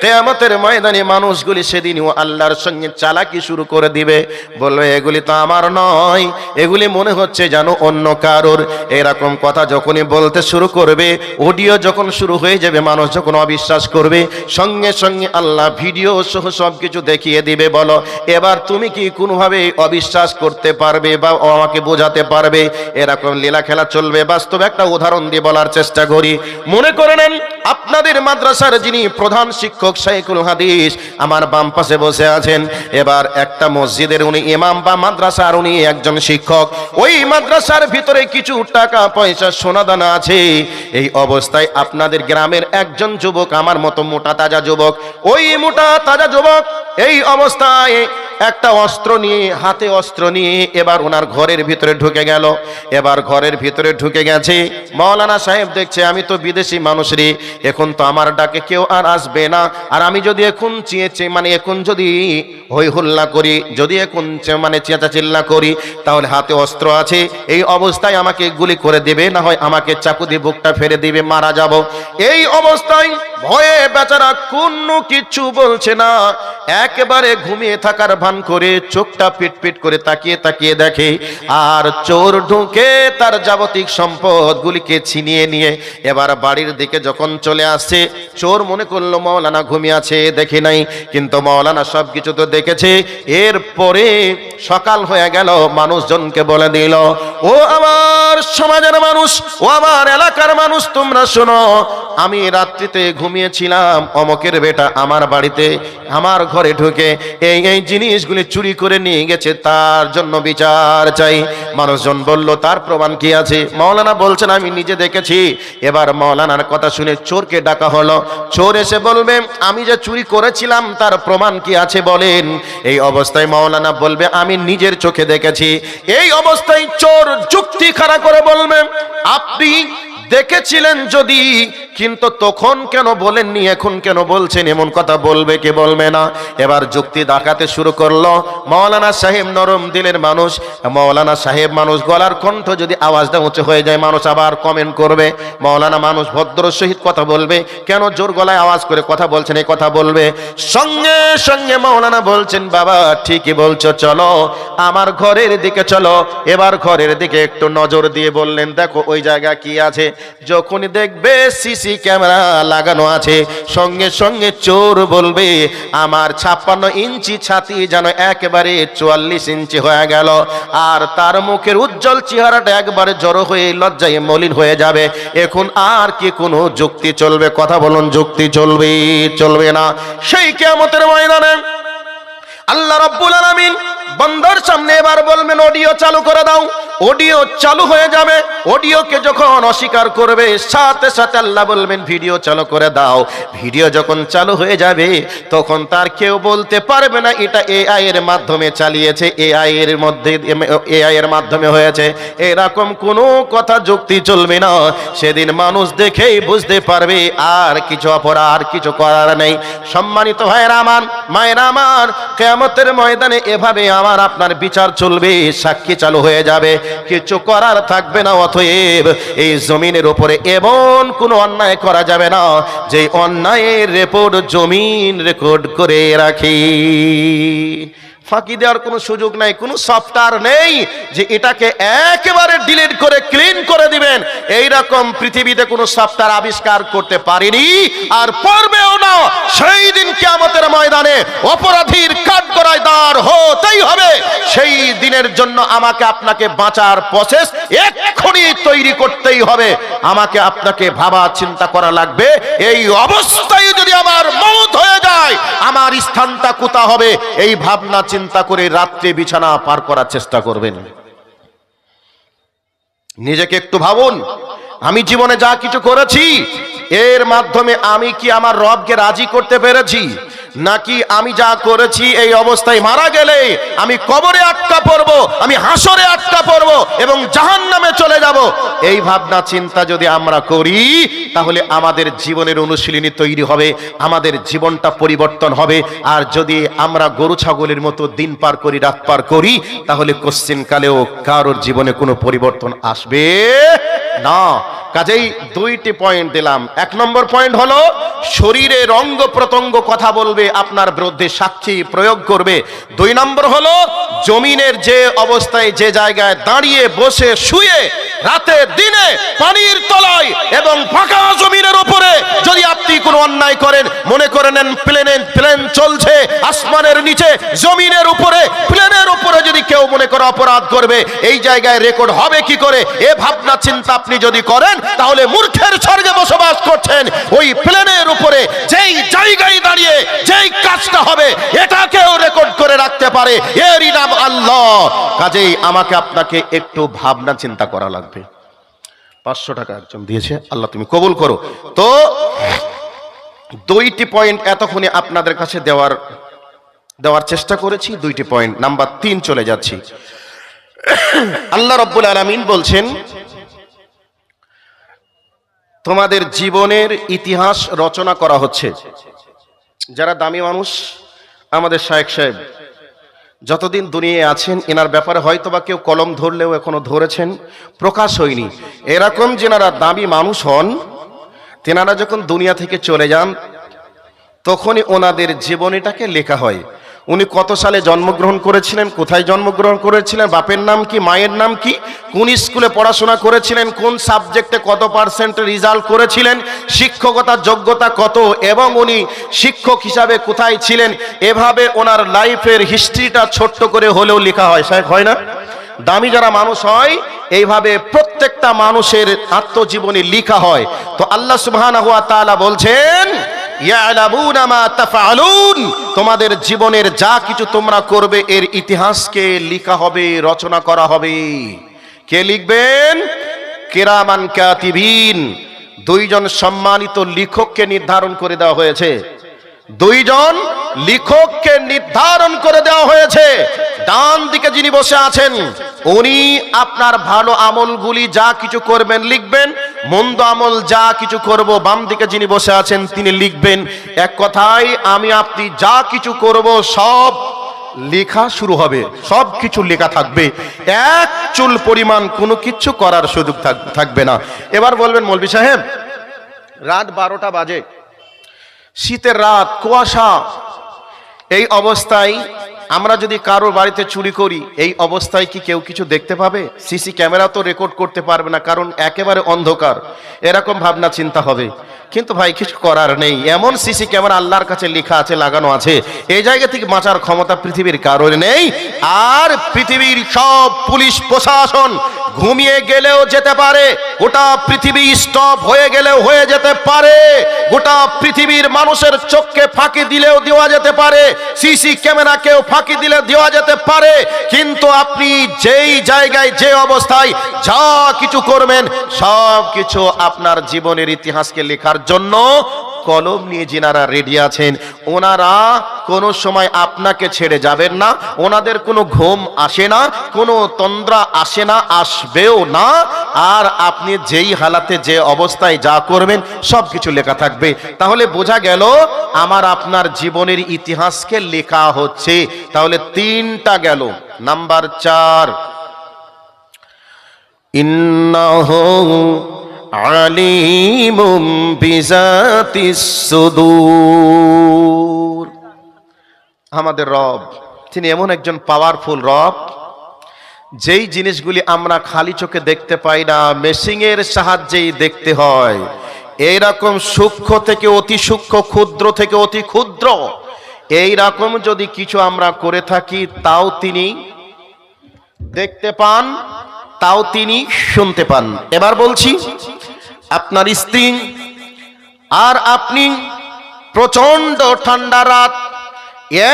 কিয়ামতের ময়দানে মানুষগুলি সেদিনও আল্লাহর সঙ্গে চালাকি শুরু করে দিবে। বলবে এগুলি তো আমার নয়, এগুলি মনে হচ্ছে যেন অন্য কারোর। এরকম কথা যখনই বলতে শুরু করবে, অডিও যখন শুরু হয়ে যাবে, মানুষ যখন অবিশ্বাস করবে, সঙ্গে সঙ্গে আল্লাহ ভিডিও সহ সব কিছু দেখিয়ে দিবে। বলো এবার তুমি কি কোনোভাবে অবিশ্বাস করতে পারবে বা আমাকে বোঝাতে পারবে? এরকম লীলা খেলা চলবে। বাস্তব একটা উদাহরণ দিয়ে বলার চেষ্টা করি। মনে করে নেন আপনাদের মাদ্রাসার যিনি প্রধান শিক্ষক শাইখুল হাদিস আমার বাম পাশে বসে আছেন। এবার একটা মসজিদের উনি ইমাম বা মাদ্রাসার উনি একজন শিক্ষক। ওই মাদ্রাসার ভিতরে কিছু টাকা পয়সা সোনাদানা আছে। এই অবস্থায় আপনাদের গ্রামের একজন যুবক, আমার মতো মোটা তাজা যুবক, ওই মোটা তাজা যুবক এই অবস্থায় একটা অস্ত্র নিয়ে, হাতে অস্ত্র নিয়ে এবার ওনার ঘরের ভিতরে ঢুকে গেল। এবার ঘরের ভিতরে ঢুকে গেছে, মাওলানা সাহেব দেখছে আমি তো বিদেশি মানুষ রে, এখন তো আমার ডাকে কেউ আর আসবে না, আর আমি যদি এখন এখন যদি হই হুল্লা করি, যদি এখন চেঁচাচিল্লা করি, তাহলে হাতে অস্ত্র আছে, এই অবস্থায় আমাকে গুলি করে দেবে, না হয় আমাকে চাকু দিয়ে বুকটা ফেরে দিবে, মারা যাব। এই অবস্থায় ভয়ে বেচারা কোনো কিছু বলছে না, একেবারে ঘুমিয়ে থাকার ভান করে চোখটা পিটপিট করে তাকিয়ে তাকিয়ে দেখে, আর চোর ঢুকে তার যাবতীয় সম্পদগুলিকে ছিনিয়ে নিয়ে এবার বাড়ির দিকে যখন চলে আসছে, চোর মনে করলো মাওলানা ঘুমিয়ে আছে, দেখে নাই, কিন্তু মাওলানা সবকিছু তো দেখেছে। এরপরে সকাল হয়ে গেল, মানুষজনকে বলে দিল, ও আমার সমাজের মানুষ, ও আমার এলাকার মানুষ, তোমরা শোনো, আমি রাত্রিতে ঘুমিয়েছিলাম, অমকের বেটা আমার বাড়িতে আমার ঘরে ঢুকে এই এই জিনিসগুলি চুরি করে নিয়ে গেছে, তার জন্য বিচার চাই। মানুষজন বলল, তার প্রমাণ কি আছে? মাওলানা বলছেন, আমি নিজে দেখেছি। এবার মাওলানার কথা শুনে চোরকে ডাকা হলো। চোর এসে বলবে, আমি যে চুরি করেছিলাম তার প্রমাণ কি আছে বলেন। এই অবস্থায় মাওলানা বলবে, আমি নিজের চোখে দেখেছি। এই অবস্থায় চোর যুক্তি খাড়া করে বলবে, আপনি দেখেছিলেন যদি, কিন্তু তখন কেন বলেননি, এখন কেন বলছেন? এমন কথা বলবে কে বলবে না? এবার যুক্তি দেখাতে শুরু করলো। মাওলানা সাহেব নরম দিলের মানুষ, মাওলানা সাহেব মানুষ, গলার কণ্ঠ যদি আওয়াজটা উঁচু হয়ে যায় মানুষ আবার কমেন্ট করবে। মাওলানা মানুষ ভদ্র সহিত কথা বলবে, কেন জোর গলায় আওয়াজ করে কথা বলছেন, এই কথা বলবে। সঙ্গে সঙ্গে মাওলানা বলছেন, বাবা ঠিকই বলছো, চলো আমার ঘরের দিকে চলো। এবার ঘরের দিকে একটু নজর দিয়ে বললেন, দেখো ওই জায়গা কি আছে। যখনই দেখবে সিসি ক্যামেরা লাগানো আছে, সঙ্গে সঙ্গে চোর বলবে, আমার 56 ইঞ্চি ছাতি যেন একেবারে 44 ইঞ্চি হয়ে গেল, আর তার মুখের উজ্জ্বল চেহারাটা একবারে জড়ো হয়ে লজ্জায় মলিন হয়ে যাবে। এখন আর কি কোনো যুক্তি চলবে? কথা বলুন, যুক্তি চলবে? চলবে না। সেই কিয়ামতের ময়দানে আল্লাহ রাব্বুল আলামিন বান্দার সামনে এবার বলবেন, অডিও চালু করে দাও। অডিও চালু হয়ে যাবে। অডিওকে যখন অস্বীকার করবে, সাথে সাথে আল্লাহ বলবেন, ভিডিও চালু করে দাও। ভিডিও যখন চালু হয়ে যাবে, তখন তার কেউ বলতে পারবে না এটা এআই এর মাধ্যমে চালিয়েছে, এআই এর মাধ্যমে হয়েছে, এরকম কোনো কথা যুক্তি চলবে না। সেদিন মানুষ দেখেই বুঝতে পারবে আর কিছু অপরাধ, আর কিছু করার নেই। সম্মানিত ভাইয়েরা আমার, মায়েরা আমার, কিয়ামতের ময়দানে এভাবে আমার আপনার বিচার চলবে, সাক্ষী চালু হয়ে যাবে, কিছু করার থাকবে না। অতএব এই জমিনের উপরে এমন কোনো অন্যায় করা যাবে না যে অন্যায়ের রিপোর্ট জমিন রেকর্ড করে রাখি। ফাঁকি দেওয়ার কোনো সুযোগ নাই, কোনো সফটওয়্যার নেই যে এটাকে একেবারে ডিলিট করে ক্লিন করে দিবেন। এইরকম পৃথিবীতে কোনো সফটওয়্যার আবিষ্কার করতে পারেনি, আর পারবেও না। সেই দিন কিয়ামতের ময়দানে অপরাধীর কাঠগড়ায় দাঁড় হতেই হবে। সেই দিনের জন্য আমাকে আপনাকে বাঁচার প্রসেস এক্ষুনি তৈরি করতেই হবে। আমাকে আপনাকে ভাবা চিন্তা করা লাগবে, এই অবস্থায় যদি আমার মওত হয়ে যায় আমার স্থানটা কোথা হবে, এই ভাবনা চিন্তা করে রাত্রে বিছানা পার করার চেষ্টা করবেন। নিজেকে একটু ভাবুন, আমি জীবনে যা কিছু করেছি এর মাধ্যমে আমি কি আমার রবকে রাজি করতে পেরেছি, নাকি আমি যা করেছি এই অবস্থায় মারা গেলে আমি কবরে আটকা পড়ব, আমি হাসরে আটকা পড়ব এবং জাহান্নামে চলে যাব। এই ভাবনা চিন্তা যদি আমরা করি, তাহলে আমাদের জীবনের অনুশীলনী তৈরি হবে, আমাদের জীবনটা পরিবর্তন হবে। আর যদি আমরা গরু ছাগলের মতো দিন পার করি, রাত পার করি, তাহলে কোশ্চিনকালেও কারোর জীবনে কোনো পরিবর্তন আসবে না। কাজেই দুইটি পয়েন্ট দিলাম। এক নম্বর পয়েন্ট হলো, শরীরের অঙ্গ প্রত্যঙ্গ কথা বলবে, আপনার বিরুদ্ধে সাক্ষী প্রয়োগ করবে। দুই নম্বর হলো, জমিনের যে অবস্থায়, যে জায়গায় দাঁড়িয়ে বসে শুয়ে রাতে দিনে পানির তলায় এবং ফাঁকা জমিনের উপরে যদি আপনি কোনো অন্যায় করেন, মনে করে নেন প্লেন চলছে আসমানের নিচে, জমিনের উপরে, প্লেনের উপরে যদি কেউ মনে করে অপরাধ করবে, এই জায়গায় রেকর্ড হবে কি করে? এ ভাবনা চিন্তা আপনি যদি করেন, তাহলে মূর্খের স্বর্গে বসবাস করছেন। ওই প্লেনের উপরে যেই জায়গায় দাঁড়িয়ে যেই কাজটা হবে, এটাকেও রেকর্ড করে রাখতে পারে, এরই নাম আল্লাহ। কাজেই আমাকে আপনাকে একটু ভাবনা চিন্তা করা লাগবে। 500 টাকা একজন দিয়েছে, আল্লাহ তুমি কবুল করো। তো দুইটি পয়েন্ট এতক্ষণে আপনাদের কাছে দেওয়ার দেওয়ার চেষ্টা করেছি, 2টি পয়েন্ট। নাম্বার 3 চলে যাচ্ছি। আল্লাহ রাব্বুল আলামিন বলছেন, তোমাদের জীবনের ইতিহাস রচনা করা হচ্ছে। যারা দামি মানুষ, আমাদের শায়েখ সাহেব যতদিন দুনিয়ায় আছেন, এনার ব্যাপারে হয়তোবা কেউ কলম ধরলেও এখনো ধরেছেন, প্রকাশ হয়নি। এরকম যেনারা দামি মানুষ হন, তেনারা যখন দুনিয়া থেকে চলে যান, তখনই ওনাদের জীবনীটাকে লেখা হয়। উনি কত সালে জন্মগ্রহণ করেছিলেন, কোথায় জন্মগ্রহণ করেছিলেন, বাপের নাম কি, মায়ের নাম কি, কোন স্কুলে পড়াশোনা করেছিলেন, কোন সাবজেক্টে কত পার্সেন্ট রেজাল্ট করেছিলেন, শিক্ষকতার যোগ্যতা কত, এবং উনি শিক্ষক হিসাবে কোথায় ছিলেন, এভাবে ওনার লাইফের হিস্ট্রিটা ছোট্ট করে হলেও লেখা হয়। শায়েখ হয় না? দামি যারা মানুষ হয়, এইভাবে প্রত্যেকটা মানুষের আত্মজীবনী লেখা হয়। তো আল্লাহ সুবহানাহু ওয়া তাআলা বলছেন, ইয়ালামুনা মা তাফআলুন, তোমাদের জীবনের যা কিছু তোমরা করবে এর ইতিহাসকে লেখা হবে, রচনা করা হবে। কে লিখবেন? কিরামান কাতিবিন, 2 জন সম্মানিত লেখককে নির্ধারণ করে দেওয়া হয়েছে। 2 জন লেখককে নির্ধারণ করে দেওয়া হয়েছে। ডান দিকে যিনি বসে আছেন, উনি আপনার ভালো আমলগুলি যা কিছু করবেন লিখবেন, মন্দ আমল যা কিছু করব বাম দিকে যিনি বসে আছেন তিনি লিখবেন। এক কথায় আমি আপনি যা কিছু করব সব লেখা শুরু হবে, সব কিছু লেখা থাকবে, এক চুল পরিমাণ কোনো কিছু করার সুযোগ থাকবে না। এবার বলবেন, মৌলভী সাহেব রাত 12টা বাজে, শীতের রাত, কুয়াশা, এই অবস্থায় আমরা যদি কারো বাড়িতে চুরি করি, এই অবস্থায় কি কেউ কিছু দেখতে পাবে? সিসি ক্যামেরা তো রেকর্ড করতে পারবে না, কারণ একেবারে অন্ধকার। এরকম ভাবনা চিন্তা হবে। কিন্তু ভাই কিছু করার নেই, এমন সিসি ক্যামেরা আল্লাহর কাছে লেখা আছে, লাগানো আছে, এই জায়গা থেকে বাঁচার ক্ষমতা পৃথিবীর কারোর নেই। আর পৃথিবীর সব পুলিশ প্রশাসন ঘুমিয়ে গেলেও যেতে পারে, গোটা পৃথিবী স্টপ হয়ে গেলেও হয়ে যেতে পারে, গোটা পৃথিবীর মানুষের চোখকে ফাঁকি দিলেও দেওয়া যেতে পারে, সিসি ক্যামেরাকেও ফাঁকি দিলে দেওয়া যেতে পারে, কিন্তু আপনি যেই জায়গায় যে অবস্থায় যা কিছু করবেন সব কিছু আপনার জীবনের ইতিহাসকে লেখার জন্য কলম নিয়ে যিনারা রেডি আছেন, ওনারা কোনো সময় আপনাকে ছেড়ে যাবেন না। ওনাদের কোনো ঘুম আসে না, কোনো তন্দ্রা আসে না, আসবেও না। আর আপনি যেই হালাতে যে অবস্থায় যা করবেন সব কিছু লেখা থাকবে। তাহলে বোঝা গেল আমার আপনার জীবনের ইতিহাসকে লেখা হচ্ছে। তাহলে 3টা গেল। নাম্বার 4, ইন্নাহু আলিমুম বিজাতিস সুদূর, আমাদের রব তিনি এমন একজন পাওয়ারফুল রব, যেই জিনিসগুলি আমরা খালি চোখে দেখতে পাই না, মেশিনের সাহায্যেই দেখতে হয়। এইরকম সূক্ষ্ম থেকে অতি সূক্ষ্ম, ক্ষুদ্র থেকে অতি ক্ষুদ্র, এই রকম যদি কিছু আমরা করে থাকি তাও তিনি দেখতে পান, তাও তিনি শুনতে পান। এবার বলছি, আপনার স্ত্রী আর আপনি প্রচন্ড ঠান্ডা রাত,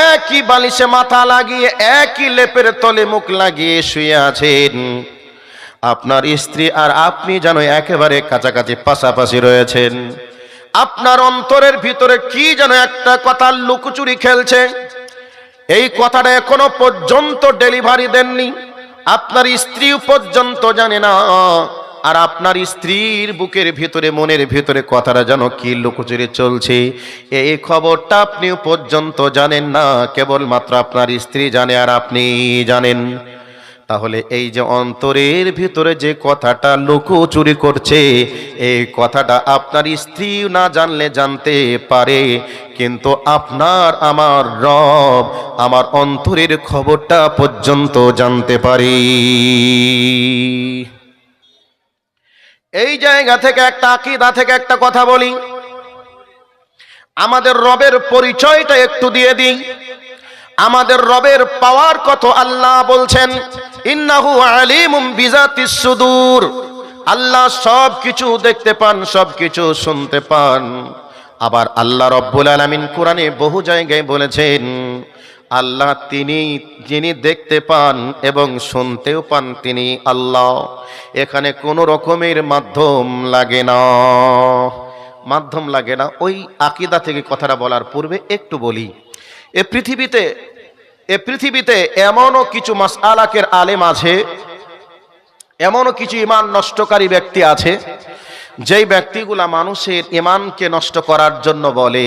একই বালিশে মাথা লাগিয়ে একই লেপের তলে মুখ লাগিয়ে শুয়ে আছেন। আপনার স্ত্রী আর আপনি যেন একেবারে কাছাকাছি পাশাপাশি রয়েছেন। আপনার অন্তরের ভিতরে কি যেন একটা কথা লুকোচুরি খেলছে। এই কথাটা এখনো পর্যন্ত ডেলিভারি দেননি, আপনার স্ত্রী পর্যন্ত জানে না। আর আপনার স্ত্রীর বুকের ভিতরে, মনের ভিতরে কথাটা যেন কি লুকোচুরি চলছে, এই খবরটা আপনিও পর্যন্ত জানেন না, কেবলমাত্র আপনার স্ত্রী জানে আর আপনি জানেন। তাহলে এই যে অন্তরের ভিতরে যে কথাটা লুকোচুরি করছে, এই কথাটা আপনার স্ত্রী না জানলে জানতে পারে, কিন্তু আপনার আমার রব আমার অন্তরের খবরটা পর্যন্ত জানতে পারে। এই জায়গা থেকে একটা আকীদা থেকে একটা কথা বলি, আমাদের রবের পরিচয়টা একটু দিয়ে দিই। আমাদের রবের পাওয়ার কত আল্লাহ বলছেন, ইন্নাহু আলিমুম বিজাতিস সুদূর, আল্লাহ সব কিছু দেখতে পান, সব কিছু শুনতে পান। আবার আল্লাহ রব্বুল আলামিন কোরআনে বহু জায়গায় বলেছেন, আল্লাহ তিনি যিনি দেখতে পান এবং শুনতেও পান তিনি আল্লাহ। এখানে কোনো রকমের মাধ্যম লাগে না, মাধ্যম লাগে না। ওই আকীদা থেকে কথাটা বলার পূর্বে একটু বলি, এ পৃথিবীতে এ পৃথিবীতে এমনও কিছু মাসআলাকের আলেম আছে, এমনও কিছু ঈমান নষ্টকারী ব্যক্তি আছে, যেই ব্যক্তিগুলা মানুষের ঈমানকে নষ্ট করার জন্য বলে।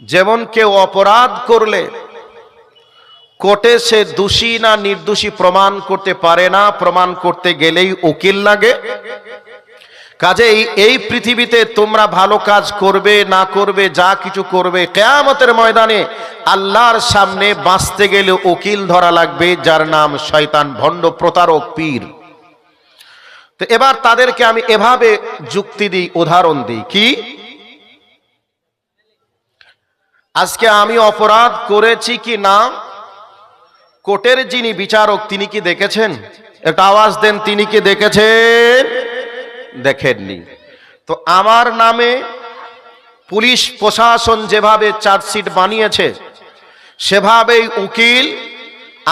যেমন কেউ অপরাধ করলে কোর্টে সে দোষী না নির্দোষী প্রমাণ করতে পারে না, প্রমাণ করতে গেলেই উকিল লাগে। কাজেই এই পৃথিবীতে তোমরা ভালো কাজ করবে না করবে, যা কিছু করবে, কিয়ামতের ময়দানে আল্লাহর সামনে বাঁচতে গেলে উকিল ধরা লাগবে, যার নাম শয়তান, ভণ্ড, প্রতারক, পীর। তো এবার তাদেরকে আমি এভাবে যুক্তি দিই, উদাহরণ দিই। কি, আজকে আমি অপরাধ করেছি কি না, কোর্টের যিনি বিচারক তিনি কি দেখেছেন? একটা আওয়াজ দেন, তিনি কি দেখেছেন? দেখেননি। তো আমার নামে পুলিশ প্রশাসন যেভাবে চার্জশিট বানিয়েছে, সেভাবেই উকিল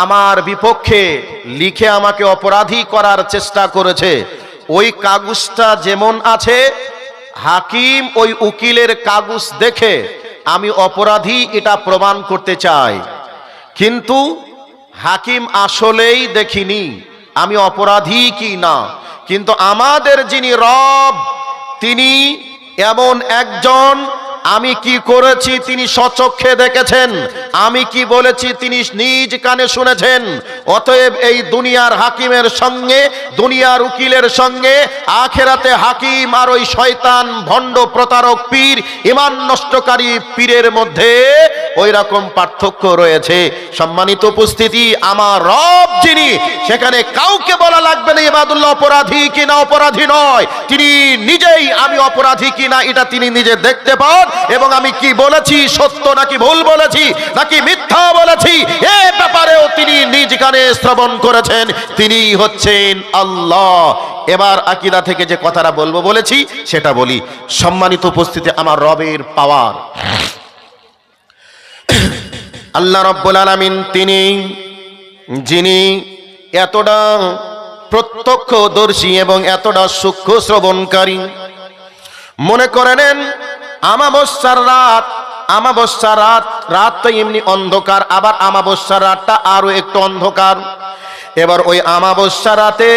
আমার বিপক্ষে লিখে আমাকে অপরাধী করার চেষ্টা করেছে। ওই কাগজটা যেমন আছে, হাকিম ওই উকিলের কাগজ দেখে আমি অপরাধী এটা প্রমাণ করতে চাই, কিন্তু হাকিম আসলেই দেখিনি আমি অপরাধী কি না। কিন্তু আমাদের যিনি রব, তিনি এমন একজন, আমি কি করেছি তিনি স্বচক্ষে দেখেছেন, আমি কি বলেছি তিনি নিজ কানে শুনেছেন। অতএব এই দুনিয়ার হাকিমের সঙ্গে, দুনিয়ার উকিলের সঙ্গে আখেরাতে হাকিম আর ওই শয়তান, ভণ্ড, প্রতারক, পীর, ঈমান নষ্টকারী পীরের মধ্যে ওই রকম পার্থক্য রয়েছে। সম্মানিত উপস্থিতি, আমার রব যিনি, সেখানে কাউকে বলা লাগবে না ইবাদুল্লাহ অপরাধী কিনা অপরাধী নয়, তিনি নিজেই আমি অপরাধী কিনা এটা তিনি নিজে দেখতে পান, এবং আমি কি বলেছি সত্য নাকি ভুল বলেছি নাকি মিথ্যা বলেছি এ ব্যাপারেও তিনি নিজ কানে শ্রবণ করেছেন। তিনি হচ্ছেন আল্লাহ। এবার আকীদা থেকে যে কথাটা বলবো বলেছি সেটা বলি। সম্মানিত উপস্থিতি, আমার রবের পাওয়ার, আল্লাহ রাব্বুল আলামিন তিনি যিনি এতটা প্রত্যক্ষদর্শী এবং এতটা সূক্ষ্ম শ্রবণকারী। মনে করে নেন আমাবস্যার রাত, আমাবস্যার রাত, রাত তো এমনি অন্ধকার, আবার আমাবস্যার রাতটা আরো একটু অন্ধকার। এবার ওই আমাবস্যা রাতে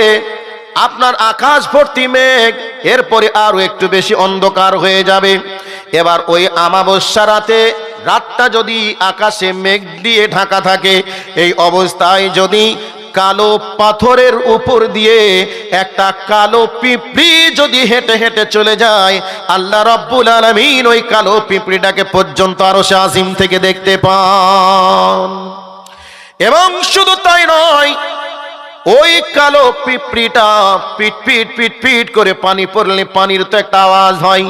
আপনার আকাশ ভর্তি মেঘ, এরপরে আরো একটু বেশি অন্ধকার হয়ে যাবে। এবার ওই আমাবস্যা রাতে রাতটা যদি আকাশে মেঘ দিয়ে ঢাকা থাকে, এই অবস্থায় যদি কালো পাথরের উপর দিয়ে একটা কালো পিঁপড়ি যদি হেঁটে হেঁটে চলে যায়, আল্লাহ রাব্বুল আলামিন ওই কালো পিঁপড়িটাকে পর্যন্ত আরশে আজিম থেকে দেখতে পান। এবং শুধু তাই নয়, ওই কালো পিঁপড়িটা পিট পিট পিট পিট করে পানি পড়লে পানির তো একটা আওয়াজ হয়,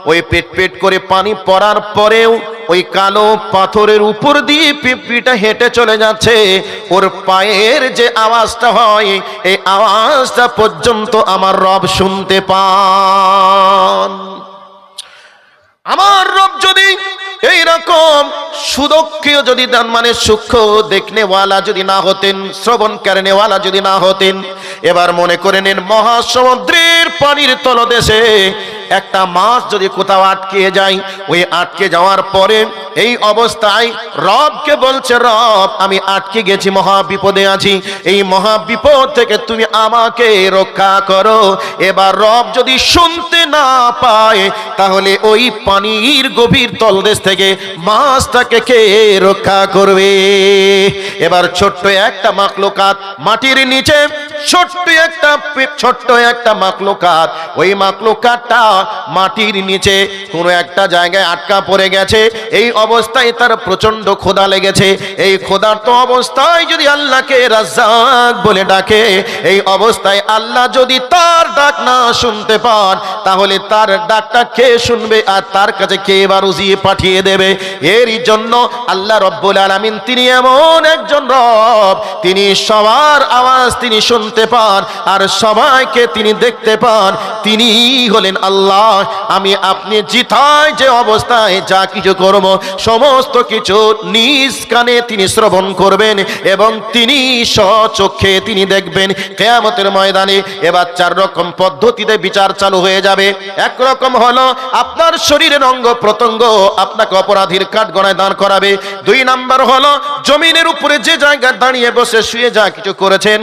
ওই পিট পিট করে পানি পড়ার পরেও ওই কালো পাথরের উপর দিয়ে পিঁপড়িটা হেঁটে চলে যাচ্ছে, ওর পায়ের যে আওয়াজটা হয় এই আওয়াজটা পর্যন্ত আমার রব শুনতে পান। আমার রব যদি এইরকম সুদক্ষিয় যদি মানে সূক্ষ্ম দেখনেওয়ালা যদি না হতেন, শ্রবণ করেনেওয়ালা যদি না হতেন, এবার মনে করে নেন মহাসমুদ্রের পানির তলদেশে একটা মাছ যদি কোথাও আটকে যায়, ওই আটকে যাওয়ার পরে এই অবস্থায় রবকে বলছে, রব আমি আটকে গেছি, মহা বিপদে আছি, এই মহা বিপদ থেকে তুমি আমাকে রক্ষা করো। এবার রব যদি শুনতে না পায়, তাহলে ওই পানির গভীর তলদেশ থেকে মাছটাকে কে রক্ষা করবে? এবার ছোট্ট একটা মাখলুকাত মাটির নিচে, ছোট্ট একটা মাখলুকাত, ওই মাখলুকাতটা মাটির নিচে কোনো একটা জায়গায় আটকা পড়ে গেছে। এই অবস্থায় তার প্রচন্ড ক্ষুধা লেগেছে। এই ক্ষুধার্ত অবস্থায় যদি আল্লাহকে রাজ্জাক বলে ডাকে, এই অবস্থায় আল্লাহ যদি তার ডাক না শুনতে পান, তাহলে তার ডাকটা কে শুনবে আর তার কাছে কে এবার রুজিয়ে পাঠিয়ে দেবে? এরই জন্য আল্লাহ রব্বুল আলামিন তিনি এমন একজন রব, তিনি সবার আওয়াজ তিনি শুনতে শুনতে পান আর সবাইকে তিনি দেখতে পান, তিনি হলেন আল্লাহ। আমি আপনি জিতায় যে অবস্থায় যা কিছু করব সমস্ত কিছু নিজ কানে তিনি শ্রবণ করবেন এবং তিনি স্বচক্ষে তিনি দেখবেন। কিয়ামতের ময়দানে এবার 4 রকম পদ্ধতিতে বিচার চালু হয়ে যাবে। একরকম হলো আপনার শরীরের অঙ্গ প্রত্যঙ্গ আপনাকে অপরাধীর কাঠগড়ায় দাঁড় করাবে। 2 নাম্বার হলো জমিনের উপরে যে জায়গায় দাঁড়িয়ে বসে শুয়ে যা কিছু করেছেন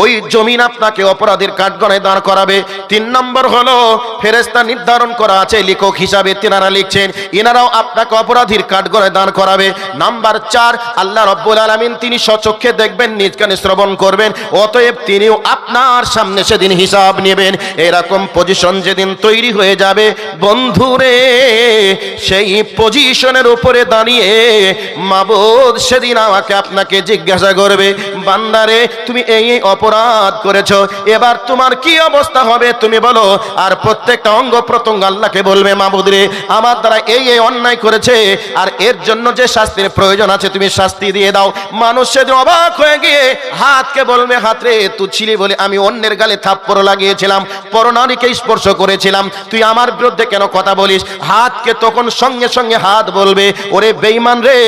ওই জমিন আপনাকে অপরাধীর কাঠগড়ায় দাঁড় করাবে। 3 নম্বর হলো ফেরেশতা নির্ধারণ করা আছে লেখক হিসাবে, তিনারা লিখছেন, ইনারাও আপনাকে অপরাধীর কাঠগড়ায় দাঁড় করাবে। নাম্বার 4, আল্লাহ রাব্বুল আলামিন তিনি স্বচক্ষে দেখবেন, নিজ কানে শ্রবণ করবেন, অতএব তিনিও আপনার সামনে সেদিন হিসাব নেবেন। এরকম পজিশন যেদিন তৈরি হয়ে যাবে বন্ধুরে, সেই পজিশনের উপরে দাঁড়িয়ে মাবুদ সেদিন আমাকে আপনাকে জিজ্ঞাসা করবে, বান্দারে তুমি এই অপরাধ করেছো, এবার তোমার কি অবস্থা হবে তুমি বলো। আর প্রত্যেকটা অঙ্গ প্রত্যঙ্গ আল্লাহকে বলবে, মাবুদ রে আমার দ্বারা এই অন্যায় করেছে আর এর জন্য যে শাস্তির প্রয়োজন আছে তুমি শাস্তি দিয়ে দাও। মানুষ সেদিন অবাক হয়ে গিয়ে হাতকে বলবে, হাত রে তুই ছিলি বলে আমি অন্যের গালে থাপ্পড় লাগিয়েছিলাম, পরনারীকে স্পর্শ করেছিলাম, তুই আমার বিরুদ্ধে কেন কথা বলিস। হাতকে তখন সঙ্গে সঙ্গে হাত বলবে, ওরে বেঈমান রে,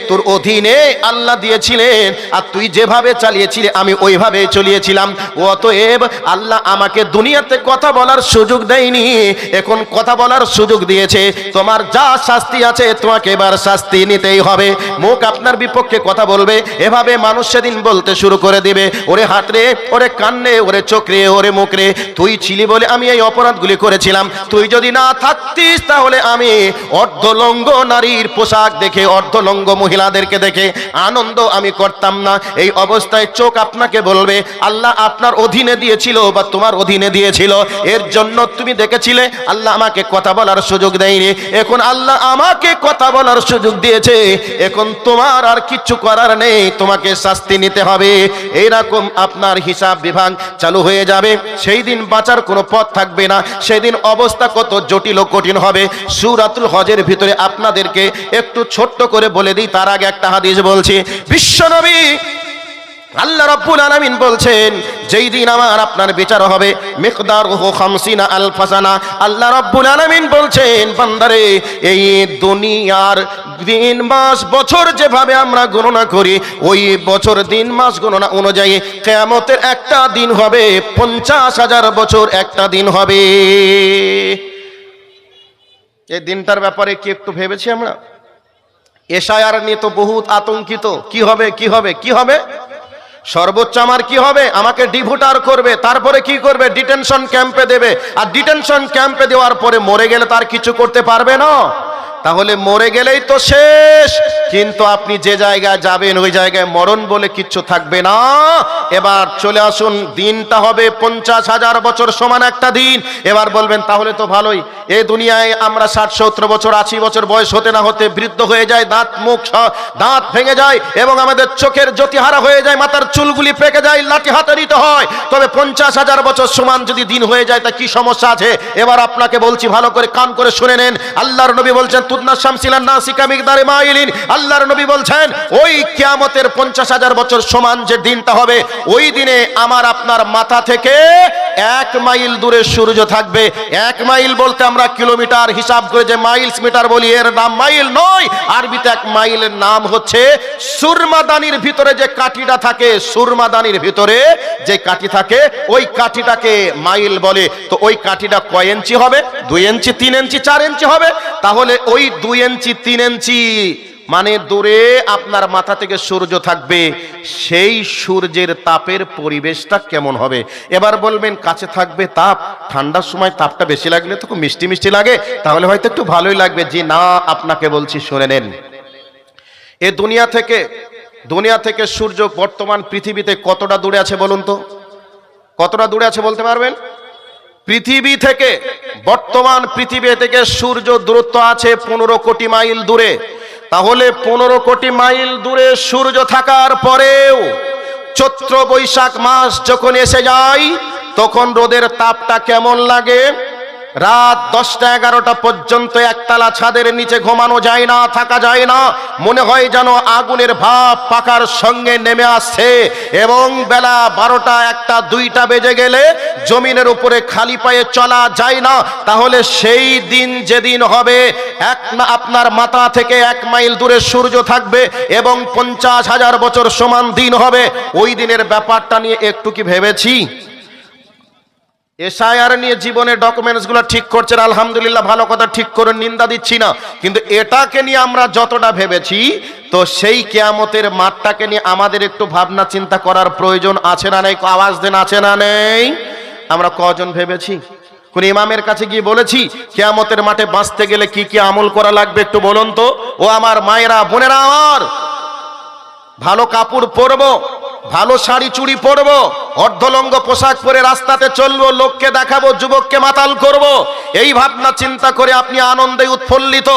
তোর অধীনে আল্লাহ দিয়েছিলেন আর তুই যেভাবে চালিয়েছিলি আমি ওইভাবে চলিয়েছিলাম, অতএব আল্লাহ আমাকে দুনিয়াতে কথা বলার সুযোগ দেয়নি, এখন কথা বলার সুযোগ দিয়েছে, তোমার যা শাস্তি আছে তোমাকে এবার শাস্তি নিতেই হবে। মুখ আপনার বিপক্ষে কথা বলবে, এভাবে মানুষ সেদিন বলতে শুরু করে দিবে, ওরে হাত রে, ওরে কান রে, ওরে চোখ রে, ওরে মুখ রে, তুই ছিলি বলে আমি এই অপরাধগুলি করেছিলাম, তুই যদি না থাকতিস তাহলে আমি অর্ধলঙ্গ নারীর পোশাক দেখে, অর্ধলঙ্গ মহিলাদেরকে দেখে আনন্দ আমি করতাম না। এই অবস্থায় চোখ আপনাকে বলবে, আল্লাহ আপনার অধীনে দিয়েছিল বা তোমার অধীনে দিয়েছিল, এর জন্য তুমি দেখেছিলে, আল্লাহ আমাকে কথা বলার সুযোগ দেয়নি, এখন আল্লাহ আমাকে কথা বলার সুযোগ দিয়েছে, এখন তোমার আর কিচ্ছু করার নেই, তোমাকে শাস্তি নিতে হবে। এইরকম আপনার হিসাব বিভাগ চালু হয়ে যাবে। সেই দিন বাঁচার কোনো পথ থাকবে না, সেদিন অবস্থা কত জটিল ও কঠিন হবে। সূরাতুল হজের ভিতরে আপনাদেরকে একটু ছোট্ট করে বলে দিই, তার আগে একটা হাদিস বলছি। বিশ্বনবী আল্লাহ রাব্বুল আলামিন বলছেন, যেই দিন আমার আপনার বিচার হবে মিকদারুহু 50 আলফ সানা, আল্লাহ রাব্বুল আলামিন বলছেন, বান্দারে এই দুনিয়ার দিন মাস বছর যেভাবে আমরা গণনা করি ওই বছর দিন মাস গণনা অনুযায়ী কিয়ামতের একটা দিন হবে 50,000 বছর একটা দিন হবে। এই দিনটার ব্যাপারে কি একটু ভেবেছি আমরা? এশায়ার নিয়ে তো বহুত আতঙ্কিত, কি হবে কি হবে কি হবে, সর্বোচ্চ আমার কি হবে, আমাকে ডিভোটার করবে, তারপরে কি করবে, ডিটেনশন ক্যাম্পে দেবে, আর ডিটেনশন ক্যাম্পে দেওয়ার পরে মরে গেলে তার কিছু করতে পারবে না, তাহলে মরে গেলেই তো শেষ। কিন্তু আপনি যে জায়গায় যাবেন ওই জায়গায় মরণ বলে কিচ্ছু থাকবে না। এবার চলে আসুন, দিনটা হবে 50,000 বছর সমান একটা দিন। এবার বলবেন তাহলে তো ভালোই, এই দুনিয়ায় আমরা 60-70 বছর 80 বছর বয়স হতে না হতে বৃদ্ধ হয়ে যায়, দাঁত ভেঙে যায় এবং আমাদের চোখের জ্যোতি হারা হয়ে যায়, মাথার চুলগুলি পেকে যায়, লাঠি হাতে নিতে হয়। তবে 50,000 বছর সমান যদি দিন হয়ে যায় তা কি সমস্যা আছে? এবার আপনাকে বলছি, ভালো করে কান করে শুনে নেন। আল্লাহর নবী বলছেন, তুদনা শামসিলান নাসিকা মিকদারে মাইলিন, আল্লাহর নবী বলছেন ওই কিয়ামতের 50,000 বছর সমান যে দিনটা হবে ওই দিনে আমার আপনার মাথা থেকে 1 মাইল দূরে সূর্য থাকবে। 1 মাইল বলতে আমরা কিলোমিটার হিসাব করে যে মাইলস মিটার বলি, এর নাম মাইল নয়, আরবিতে 1 মাইলের নাম হচ্ছে সুরমাদানির ভিতরে যে কাঠিটা থাকে, সুরমাদানির ভিতরে যে কাঠি থাকে ওই কাঠিটাকে মাইল বলে। তো ওই কাঠিটা কয় ইঞ্চি হবে? 2 ইঞ্চি, 3 ইঞ্চি, 4 ইঞ্চি হবে। তাহলে ওই 2 ইঞ্চি 3 ইঞ্চি মানে দূরে আপনার মাথা থেকে সূর্য থাকবে, সেই সূর্যের তাপের পরিবেশটা কেমন হবে? এবার বলবেন কাছে থাকবে তাপ, ঠান্ডার সময় তাপটা বেশি লাগলে তো খুব মিষ্টি মিষ্টি লাগে, তাহলে হয়তো একটু ভালোই লাগবে। জি না, আপনাকে বলছি শুনে নেন। এ দুনিয়া থেকে সূর্য বর্তমান পৃথিবীতে কতটা দূরে আছে বলুন তো? কতটা দূরে আছে বলতে পারবেন? পৃথিবী থেকে, বর্তমান পৃথিবী থেকে সূর্য দূরত্ব আছে 15 কোটি মাইল দূরে। তাহলে 15 কোটি মাইল দূরে সূর্য থাকার পরেও চৈত্র বৈশাখ মাস যখন এসে যায় তখন রোদের তাপটা কেমন লাগে? রাত 10টা 11টা পর্যন্ত একতলা ছাদের নিচে ঘুমানো যায় না, থাকা যায় না। মনে হয় যেন আগুনের ভাপ পাকার সঙ্গে নেমে আসছে। এবং বেলা 12টা 1টা 2টা বেজে গেলে জমিনের উপরে খালি পায়ে চলা যায় না। তাহলে সেই দিন যেদিন হবে, আপনার মাথা থেকে 1 মাইল দূরে সূর্য থাকবে এবং 50,000 বছর সমান দিন হবে। ওই দিনের ব্যাপারটা নিয়ে একটু কি ভেবেছি? এসআইআর নিয়ে জীবনের ডকুমেন্টসগুলো ঠিক করছেন, আলহামদুলিল্লাহ, ভালো কথা, ঠিক করে নিন্দা দিচ্ছি না। কিন্তু এটাকে নিয়ে আমরা যতটা ভেবেছি, তো সেই কিয়ামতের মাঠটাকে নিয়ে আমাদের একটু ভাবনা চিন্তা করার প্রয়োজন আছে না নেই? আওয়াজ দেন, আছে না নেই? আমরা কজন ভেবেছি? কোন ইমামের কাছে গিয়ে বলেছি কিয়ামতের মাঠে বাঁচতে গেলে কি কি আমল করা লাগবে একটু বলুন তো? ও আমার মায়েরা, বোনেরা আমার, ভালো কাপড় পরবো, ভালো শাড়ি চুড়ি পরবো, অর্ধলঙ্গ পোশাক পরে রাস্তাতে চলবো, লোককে দেখাবো, যুবককে মাতাল করব, এই ভাবনা চিন্তা করে আপনি আনন্দে উৎফুল্লিত।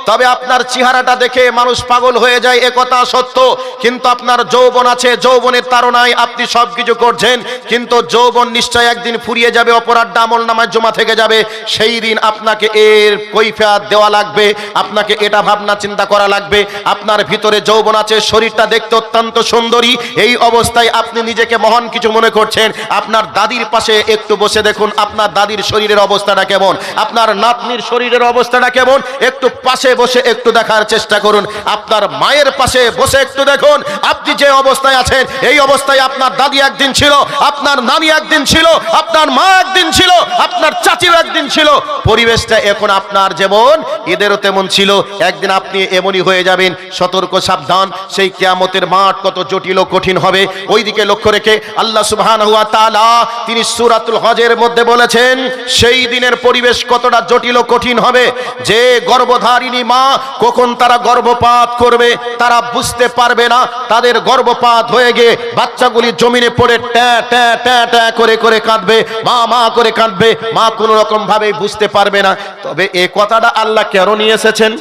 তবে আপনার চেহারাটা দেখে মানুষ পাগল হয়ে যায়, এ কথা সত্য। কিন্তু আপনার যৌবন আছে, যৌবনের তাড়নায় আপনি সবকিছু করছেন, কিন্তু যৌবন নিশ্চয় একদিন ফুরিয়ে যাবে, অপরাধ আমল নামায় জমা থেকে যাবে। সেই দিন আপনাকে এর কৈফিয়ত দেওয়া লাগবে, আপনাকে এটা ভাবনা চিন্তা করা লাগবে। আপনার ভিতরে যৌবন আছে, শরীরটা দেখতে অত্যন্ত সুন্দরী, এই অবস্থায় আপনি নিজেকে মহান কিছু মনে করছেন। আপনার দাদির পাশে একটু বসে দেখুন আপনার দাদির শরীরের অবস্থাটা কেমন, আপনার নাতনির শরীরের অবস্থাটা কেমন, একটু পাশে বসে একটু দেখার চেষ্টা করুন। আপনার মায়ের পাশে বসে একটু দেখুন আপনি যে অবস্থায় আছেন, এই অবস্থায় আপনার দাদি একদিন ছিল, আপনার নানি একদিন ছিল, আপনার মা একদিন ছিল, আপনার চাচিও একদিন ছিল। পরিবেশটা এখন আপনার যেমন, এদেরও তেমন ছিল, একদিন আপনি এমনই হয়ে যাবেন। সতর্ক, সাবধান, সেই কিয়ামতের মাঠ কত জটিল ও কঠিন হবে, ওই দিকে লক্ষ্য রেখে আল্লাহ সুবহানাহু ওয়া তাআলা তিনি সূরাতুল হজের মধ্যে বলেছেন সেই দিনের পরিবেশ কতটা জটিল ও কঠিন হবে। যে গর্ভধারিণী মা, কখন তারা গর্ভপাত করবে তারা বুঝতে পারবে না। তাদের গর্ভপাত হয়ে গিয়ে বাচ্চাগুলি জমিনে পড়ে ট্যা ট্যা ট্যা ট্যা করে করে কাঁদবে, মা মা করে কাঁদবে, মা কোনো রকম ভাবে বুঝতে পারবে না। তবে এই কথাটা আল্লাহ কেন নিয়ে এসেছেন?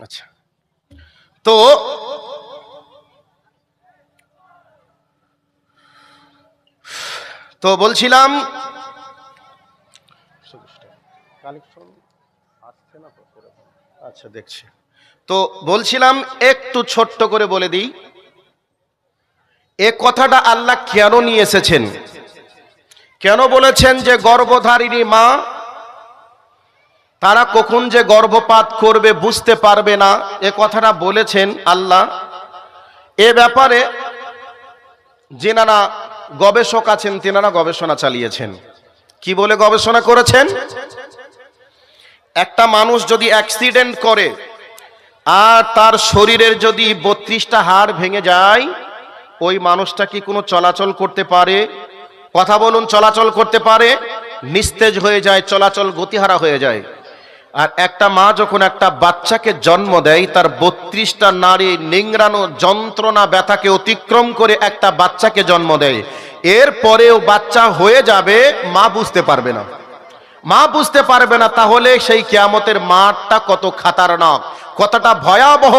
আচ্ছা, তো বলছিলাম, আচ্ছা দেখছি, তো বলছিলাম একটু ছোট্ট করে বলে দিই এ কথাটা আল্লাহ কেন নিয়ে এসেছেন। কেন বলেছেন যে গর্ভধারিণী মা তারা কখন যে গর্ভপাত করবে বুঝতে পারবে না, এ কথাটা বলেছেন আল্লাহ। এ ব্যাপারে যিনারা গবেষক আছেন তিনারা গবেষণা চালিয়েছেন। কি বলে গবেষণা করেছেন? একটা মানুষ যদি অ্যাক্সিডেন্ট করে আর তার শরীরের যদি 32টা হাড় ভেঙে যায়, ওই মানুষটা কি কোনো চলাচল করতে পারে? কথা বলুন, চলাচল করতে পারে? নিস্তেজ হয়ে যায়, চলাচল গতিহারা হয়ে যায়। আর একটা মা যখন একটা বাচ্চাকে জন্ম দেয়, তার 32টা নাড়ি নিংড়ানো যন্ত্রণা ব্যথাকে অতিক্রম করে একটা বাচ্চাকে জন্ম দেয়। এরপরেও বাচ্চা হয়ে যাবে, মা বুঝতে পারবে না, মা বুঝতে পারবে না। তাহলে সেই কিয়ামতের মাঠটা কত খাতারনাক, কতটা ভয়াবহ।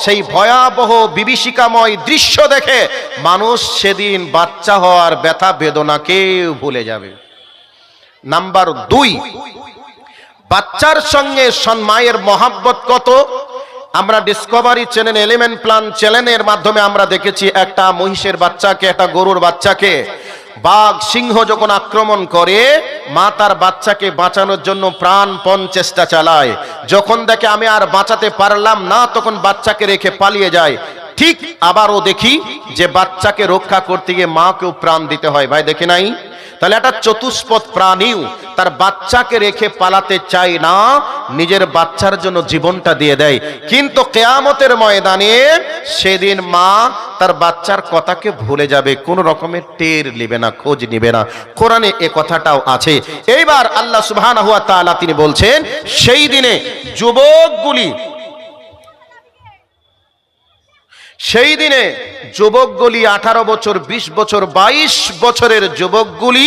সেই ভয়াবহ বিভীষিকাময় দৃশ্য দেখে মানুষ সেদিন বাচ্চা হওয়ার ব্যথা বেদনাকে ভুলে যাবে। নাম্বার 2, বাচ্চার সঙ্গে মায়ের মহাব্বত কত। আমরা ডিসকভারি চ্যানেল, এলিমেন্ট প্ল্যান চ্যানেলের মাধ্যমে আমরা দেখেছি একটা মহিষের বাচ্চাকে, একটা গরুর বাচ্চাকে বাঘ সিংহ যখন আক্রমণ করে, মা তার বাচ্চাকে বাঁচানোর জন্য প্রাণপণ চেষ্টা চালায়। যখন দেখে আমি আর বাঁচাতে পারলাম না, তখন বাচ্চাকে রেখে পালিয়ে যায়। ঠিক আবারও দেখি যে বাচ্চাকে রক্ষা করতে গিয়ে মাকেও প্রাণ দিতে হয়। ভাই দেখে নাই? তাহলে একটা চতুষ্পদ প্রাণীও তার বাচ্চাকে রেখে পালাতে চায় না, নিজের বাচ্চার জন্য জীবনটা দিয়ে দেয়। কিন্তু কিয়ামতের ময়দানে সেদিন মা তার বাচ্চার কথাকে ভুলে যাবে, কোন রকমের টের নেবে না, খোঁজ নেবে না। কোরআনে এ কথাটাও আছে। এইবার আল্লাহ সুবহানাহু ওয়া তাআলা তিনি বলছেন সেই দিনে যুবকগুলি, সেই দিনে যুবকগুলি 18 বছর, 20 বছর, 22 বছরের যুবকগুলি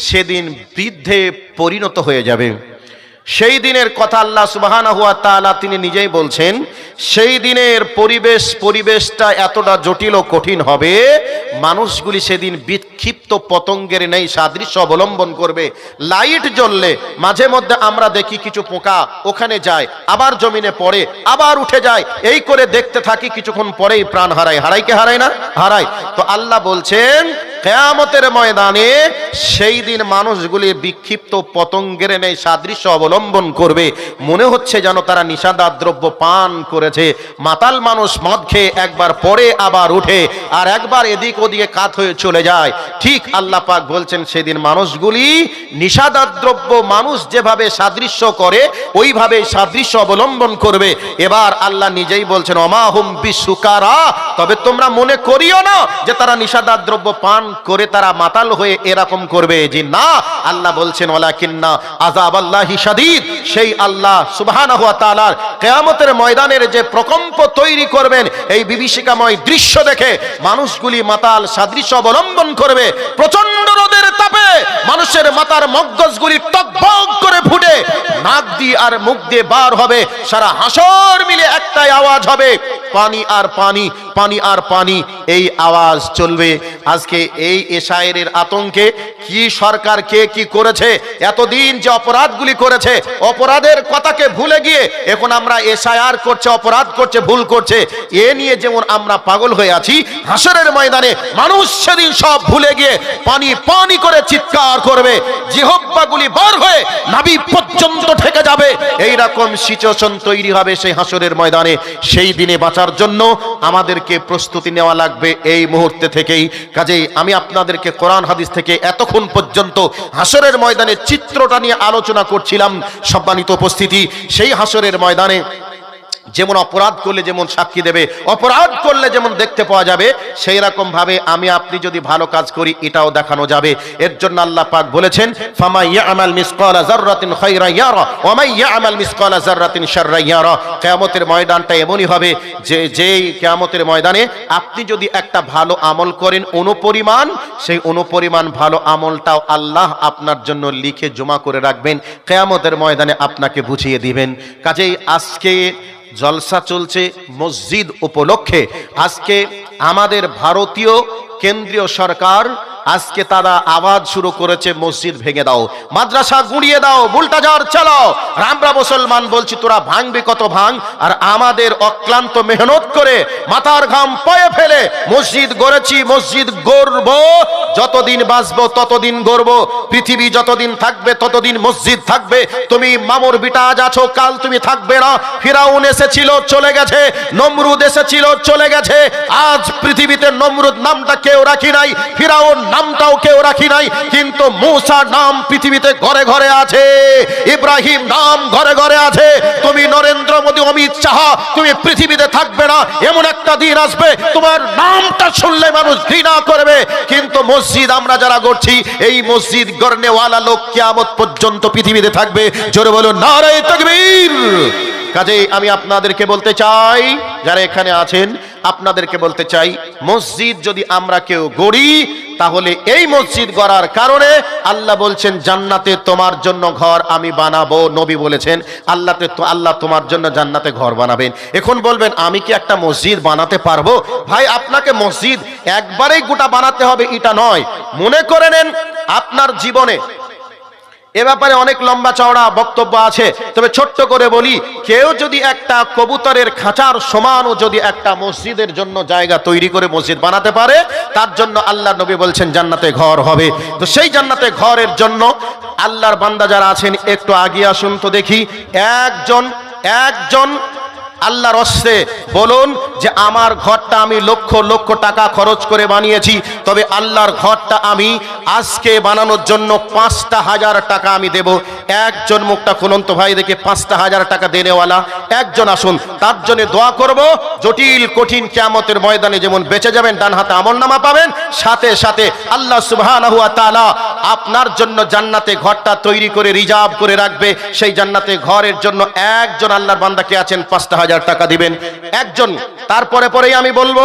সেদিন বৃদ্ধে পরিণত হয়ে যাবে। সেই দিনের কথা আল্লাহ সুবহানাহু ওয়া তাআলা তিনি নিজেই বলছেন, সেই দিনের পরিবেশটা এতটা জটিল ও কঠিন হবে, মানুষগুলি সেদিন বিক্ষিপ্ত পতঙ্গের নেই সাদৃশ্য অবলম্বন করবে। লাইট জ্বললে মাঝে মধ্যে আমরা দেখি কিছু পোকা ওখানে যায়, আবার জমিনে পড়ে, আবার উঠে যায়, এই করে দেখতে থাকি, কিছুক্ষণ পরেই প্রাণ হারায়। হারায় কি হারায় না? হারায়। তো আল্লাহ বলছেন কিয়ামতের ময়দানে সেই দিন মানুষগুলি বিক্ষিপ্ত পতঙ্গের নেই সাদৃশ্য অবলম্বন করবে, মনে হচ্ছে যেন তারা নিষাদার দ্রব্য পান করেছে। মাতাল মানুষ মদ খেয়ে একবার পড়ে আবার উঠে, আর একবার এদিক ওদিকে কাত হয়ে চলে যায়। ঠিক আল্লাহ পাক বলছেন সেদিন মানুষগুলি নিষাদার দ্রব্য মানুষ যেভাবে সাদৃশ্য করে ওইভাবে সাদৃশ্য অবলম্বন করবে। এবার আল্লাহ নিজেই বলছেন ওমা হুম বিসুকারা, তবে তোমরা মনে করিও না যে তারা নিষাদার দ্রব্য পান করে তারা মাতাল হয়ে এরকম করবে, যে না। আল্লাহ বলছেন ওয়ালাকিন্না আযাবাল্লাহি শাদীদ, সেই আল্লাহ সুবহানাহু ওয়া তাআলার কিয়ামতের ময়দানের যে প্রকম্প তৈরি করবেন, এই বিভীষিকাময় দৃশ্য দেখে মানুষগুলি মাতাল সাদৃশ্য অবলম্বন করবে। প্রচন্ড রোদের তাপে মানুষের মাথার মগজগুলি টকবক করে ফুটে নাক দিয়ে আর মুখ দিয়ে বার হবে, সারা হাসর মিলে একটাই আওয়াজ হবে, পানি আর পানি, পানি আর পানি, এই আওয়াজ চলবে। আজকে এই এশায়েরের আতঙ্কে কি সরকার কে কি করেছে, এতদিন যে অপরাধগুলি করেছে, অপরাধের কথাকে ভুলে গিয়ে এখন আমরা এশায়ার করছে, অপরাধ করছে, ভুল করছে, এ নিয়ে যেমন আমরা পাগল হয়ে আছি, হাসরের ময়দানে মানুষ সেদিন সব ভুলে গিয়ে পানি পানি করে চিৎকার করবে, জিহ্বাগুলি বার হয়ে নাভি পর্যন্ত ঠেকে যাবে। এই রকম সিচুয়েশন তৈরি হবে সেই হাসরের ময়দানে। সেই দিনে বাঁচার জন্য আমাদেরকে প্রস্তুতি নেওয়া লাগবে এই মুহূর্তে থেকেই। কাজেই আমি আপনাদেরকে কোরআন হাদিস থেকে এতক্ষণ পর্যন্ত হাসরের ময়দানে চিত্রটা নিয়ে আলোচনা করছিলাম। সম্মানিত উপস্থিতি, সেই হাসরের ময়দানে যেমন অপরাধ করলে যেমন সাক্ষী দেবে, অপরাধ করলে যেমন দেখতে পাওয়া যাবে, সেই রকম ভাবে আমি আপনি যদি ভালো কাজ করি এটাও দেখানো যাবে। এর জন্য আল্লাহ পাক বলেছেন ফামা ইয়ামাল মিসকালা যাররাতিন খায়রান ইয়ারা ওয়া মান ইয়ামাল মিসকালা যাররাতিন শাররান ইয়ারা। কিয়ামতের ময়দানটা এমনই হবে যে যেই কিয়ামতের ময়দানে আপনি যদি একটা ভালো আমল করেন অনুপরিমাণ, সেই অনুপরিমাণ ভালো আমলটাও আল্লাহ আপনার জন্য লিখে জমা করে রাখবেন, কিয়ামতের ময়দানে আপনাকে বুঝিয়ে দিবেন। কাজেই আজকে জলসা চলছে মসজিদ উপলক্ষে। আজকে আমাদের ভারতীয় কেন্দ্রীয় সরকার আজকে তারা আওয়াজ শুরু করেছে মসজিদ ভেঙে দাও, মাদ্রাসা গুঁড়িয়ে দাও, বুলডোজার চালাও। আমরা মুসলমান বলছি তোরা ভাঙবি কত ভাঙ, আর আমাদের অক্লান্ত মেহনত করে মাথার ঘাম পায়ে ফেলে মসজিদ গড়েছি, মসজিদ গড়ব, যতদিন বাঁচবো ততদিন গড়ব, পৃথিবী যতদিন থাকবে ততদিন মসজিদ থাকবে। তুমি মামুর বিটা আজ আছো, কাল তুমি থাকবে না। ফিরাউন এসেছিল চলে গেছে, নমরুদ এসেছিল চলে গেছে, আজ পৃথিবীতে নমরুদ নামটা কেউ রাখি নাই, ফিরাউন নামটাও কেউ রাখি নাই, কিন্তু মূসা নাম পৃথিবীতে ঘরে ঘরে আছে, ইব্রাহিম নাম ঘরে ঘরে আছে। তুমি নরেন্দ্র মোদী, অমিত শাহ, তুমি পৃথিবীতে থাকবে না, এমন একটা দিন আসবে তোমার নামটা শুনলে মানুষ ঘৃণা করবে। কিন্তু মসজিদ আমরা যারা গড়ছি, এই মসজিদ গড়নেওয়ালা লোক কিয়ামত পর্যন্ত পৃথিবীতে থাকবে। জোরে বলুন নারে তাকবীর। কাজেই আমি আপনাদেরকে বলতে চাই, যারা এখানে আছেন আপনাদেরকে বলতে চাই, মসজিদ যদি আমরা কেউ গড়ি তাহলে এই মসজিদ গড়ার কারণে আল্লাহ বলছেন জান্নাতে তোমার জন্য ঘর আমি বানাবো। নবী বলেছেন আল্লাহ তোমার জন্য জান্নাতে ঘর বানাবেন। এখন বলবেন আমি কি একটা মসজিদ বানাতে পারবো? ভাই, আপনাকে মসজিদ একবারেই গোটা বানাতে হবে এটা নয়। মনে করে নেন আপনার জীবনে, এ ব্যাপারে অনেক লম্বা চওড়া বক্তব্য আছে, তবে ছোট্ট করে বলি, কেউ যদি একটা কবুতরের খাঁচার সমানও যদি একটা মসজিদের জন্য জায়গা তৈরি করে মসজিদ বানাতে পারে, তার জন্য আল্লাহ নবী বলছেন জান্নাতে ঘর হবে। তো সেই জান্নাতে ঘরের জন্য আল্লাহর বান্দা যারা আছেন একটু আগে আসুন তো দেখি, একজন আল্লাহর হস্তে বলুন যে আমার ঘরটা আমি লক্ষ লক্ষ টাকা খরচ করে বানিয়েছি, তবে আল্লাহর ঘরটা আমি আজকে বানানোর জন্য ৫,০০০ টাকা আমি দেব। একজন মুখটা খুলুন তো ভাই দেখে, ৫,০০০ টাকা দেনেওয়ালা একজন আসুন, তার জন্য দোয়া করব। জটিল কঠিন কিয়ামতের ময়দানে যেমন বেঁচে যাবেন, ডান হাতে আমলনামা পাবেন, সাথে সাথে আল্লাহ সুবহানাহু ওয়া তাআলা আপনার জন্য জান্নাতে ঘরটা তৈরি করে রিজার্ভ করে রাখবে। সেই জান্নাতে ঘরের জন্য একজন আল্লাহর বান্দা কে আছেন ৫,০০০ টাকা দিবেন একজন। তারপরে পরেই আমি বলবো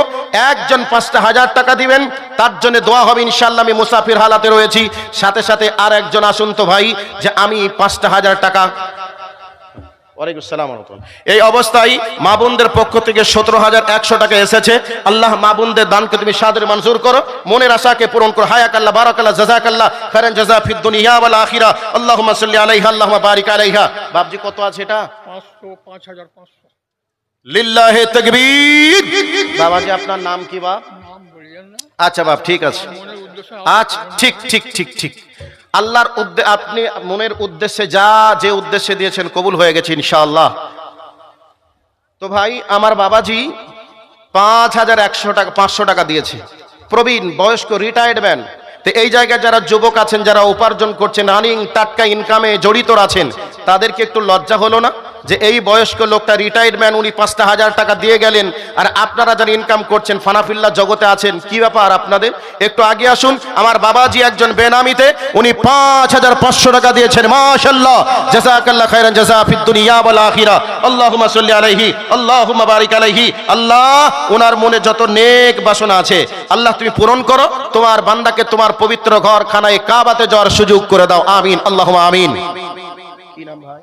একজন ৫,০০০ টাকা দিবেন, তার জন্য দোয়া হবে ইনশাআল্লাহ। আমি মুসাফির হালাতে রয়েছি, সাথে সাথে আর একজন আসুন তো ভাই যে আমি ৫,০০০ টাকা ওয়ালাইকুম আসসালাম ওয়া রাহমাতুল্লাহ। এই অবস্থায় মা বোনদের পক্ষ থেকে 17,100 টাকা এসেছে। আল্লাহ মা বোনদের দানকে তুমি সাদরে মঞ্জুর করো, মনের আশাকে পূরণ করো। হায়াকাল্লাহ, বারাকাল্লাহ, জাযাকাল্লাহ খায়রান জাযা ফিদ দুনিয়া ওয়াল আখিরা। আল্লাহুম্মা সাল্লি আলাইহা, আল্লাহুম্মা বারিক আলাইহা। বাপজি কত আছে এটা? 5,500 লিল্লাহি তাকবীর। বাবাজি আপনার নাম কি বাপ? নাম বললেন না, আচ্ছা বাপ, ঠিক আছে। মনের উদ্দেশ্যে আচ্ছা, ঠিক ঠিক ঠিক ঠিক। আল্লাহর উদ্দেশ্যে আপনি মনের উদ্দেশ্যে যে উদ্দেশ্যে দিয়েছেন কবুল হয়ে গেছে ইনশাআল্লাহ। তো ভাই আমার বাবাজি 5,100 টাকা 500 টাকা দিয়েছে। প্রবীণ বয়স্ক রিটায়ার্ড ম্যান। তো এই জায়গায় যারা যুবক আছেন, যারা উপার্জন করছেন, রানিং টাটকা ইনকামে জড়িত আছেন, তাদেরকে একটু লজ্জা হলো না যে এই বয়স্ক লোকটা রিটায়ার্ড ম্যান, উনি 5,000 টাকা দিয়ে গেলেন, আর আপনারা যারা ইনকাম করছেন ফানাফিল্লা জগতে আছেন, কি ব্যাপার আপনাদের? একটু আগে আসুন। আমার বাবাজি একজন বেনামিতে উনি 5,500 টাকা দিয়েছেন। মাশাআল্লাহ, জাযাকাল্লাহ খায়রান জাযা ফিদ দুনিয়া ওয়াল আখিরা। আল্লাহুম্মা সাল্লি আলাইহি, আল্লাহুম্মা বারিক আলাইহি। আল্লাহ ওনার মনে যত নেক বাসনা আছে আল্লাহ তুমি পূরণ করো। তোমার বান্দাকে তোমার পবিত্র ঘর খানায় কাবাতে যাওয়ার সুযোগ করে দাও। আমিন, আল্লাহুম্মা আমিন। কি নাম ভাই?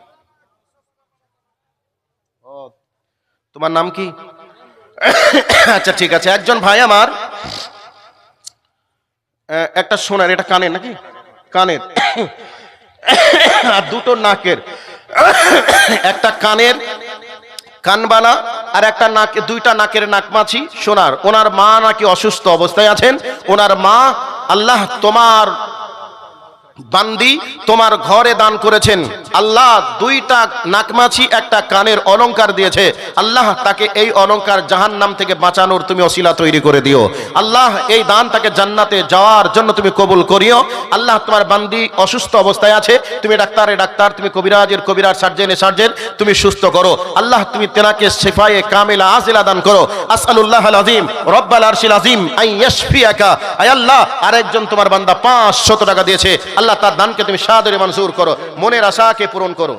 তোমার নাম কি? আচ্ছা ঠিক আছে। একজন ভাই আমার একটা সোনার, এটা কানের নাকি? কানের আর দুটো নাকের, একটা কানের কানবালা আর একটা নাকে, দুইটা নাকের নাকমাছি সোনার। ওনার মা নাকি অসুস্থ অবস্থায় আছেন। ওনার মা আল্লাহ তোমার বান্দি তোমার ঘরে দান করেছেন। আল্লাহ দুইটা নাকমাছি একটা কানের অলংকার দিয়েছে। আল্লাহ তাকে এই অলংকার জাহান্নাম থেকে বাঁচানোর তুমি ওসিলা তৈরি করে দিও। আল্লাহ এই দান তাকে জান্নাতে যাওয়ার জন্য তুমি কবুল করিও। আল্লাহ তোমার বান্দি অসুস্থ অবস্থায় আছে, তুমি ডাক্তারে ডাক্তার, তুমি কবিরাজের কবিরাজ, সার্জেনে সার্জেন, তুমি সুস্থ করো। আল্লাহ তুমি তেনাকে শিফায়ে কামিলা আজিলা দান করো। আসআলুল্লাহাল আযীম রব্বাল আরশিল আযীম আন ইয়াশফিয়াকা। আয় আল্লাহ আরেকজন তোমার বান্দা 500 টাকা দিয়েছে, আল্লাহ তার দানকে তুমি সাদরে মঞ্জুর করো, মনের আশাকে পূরণ করো।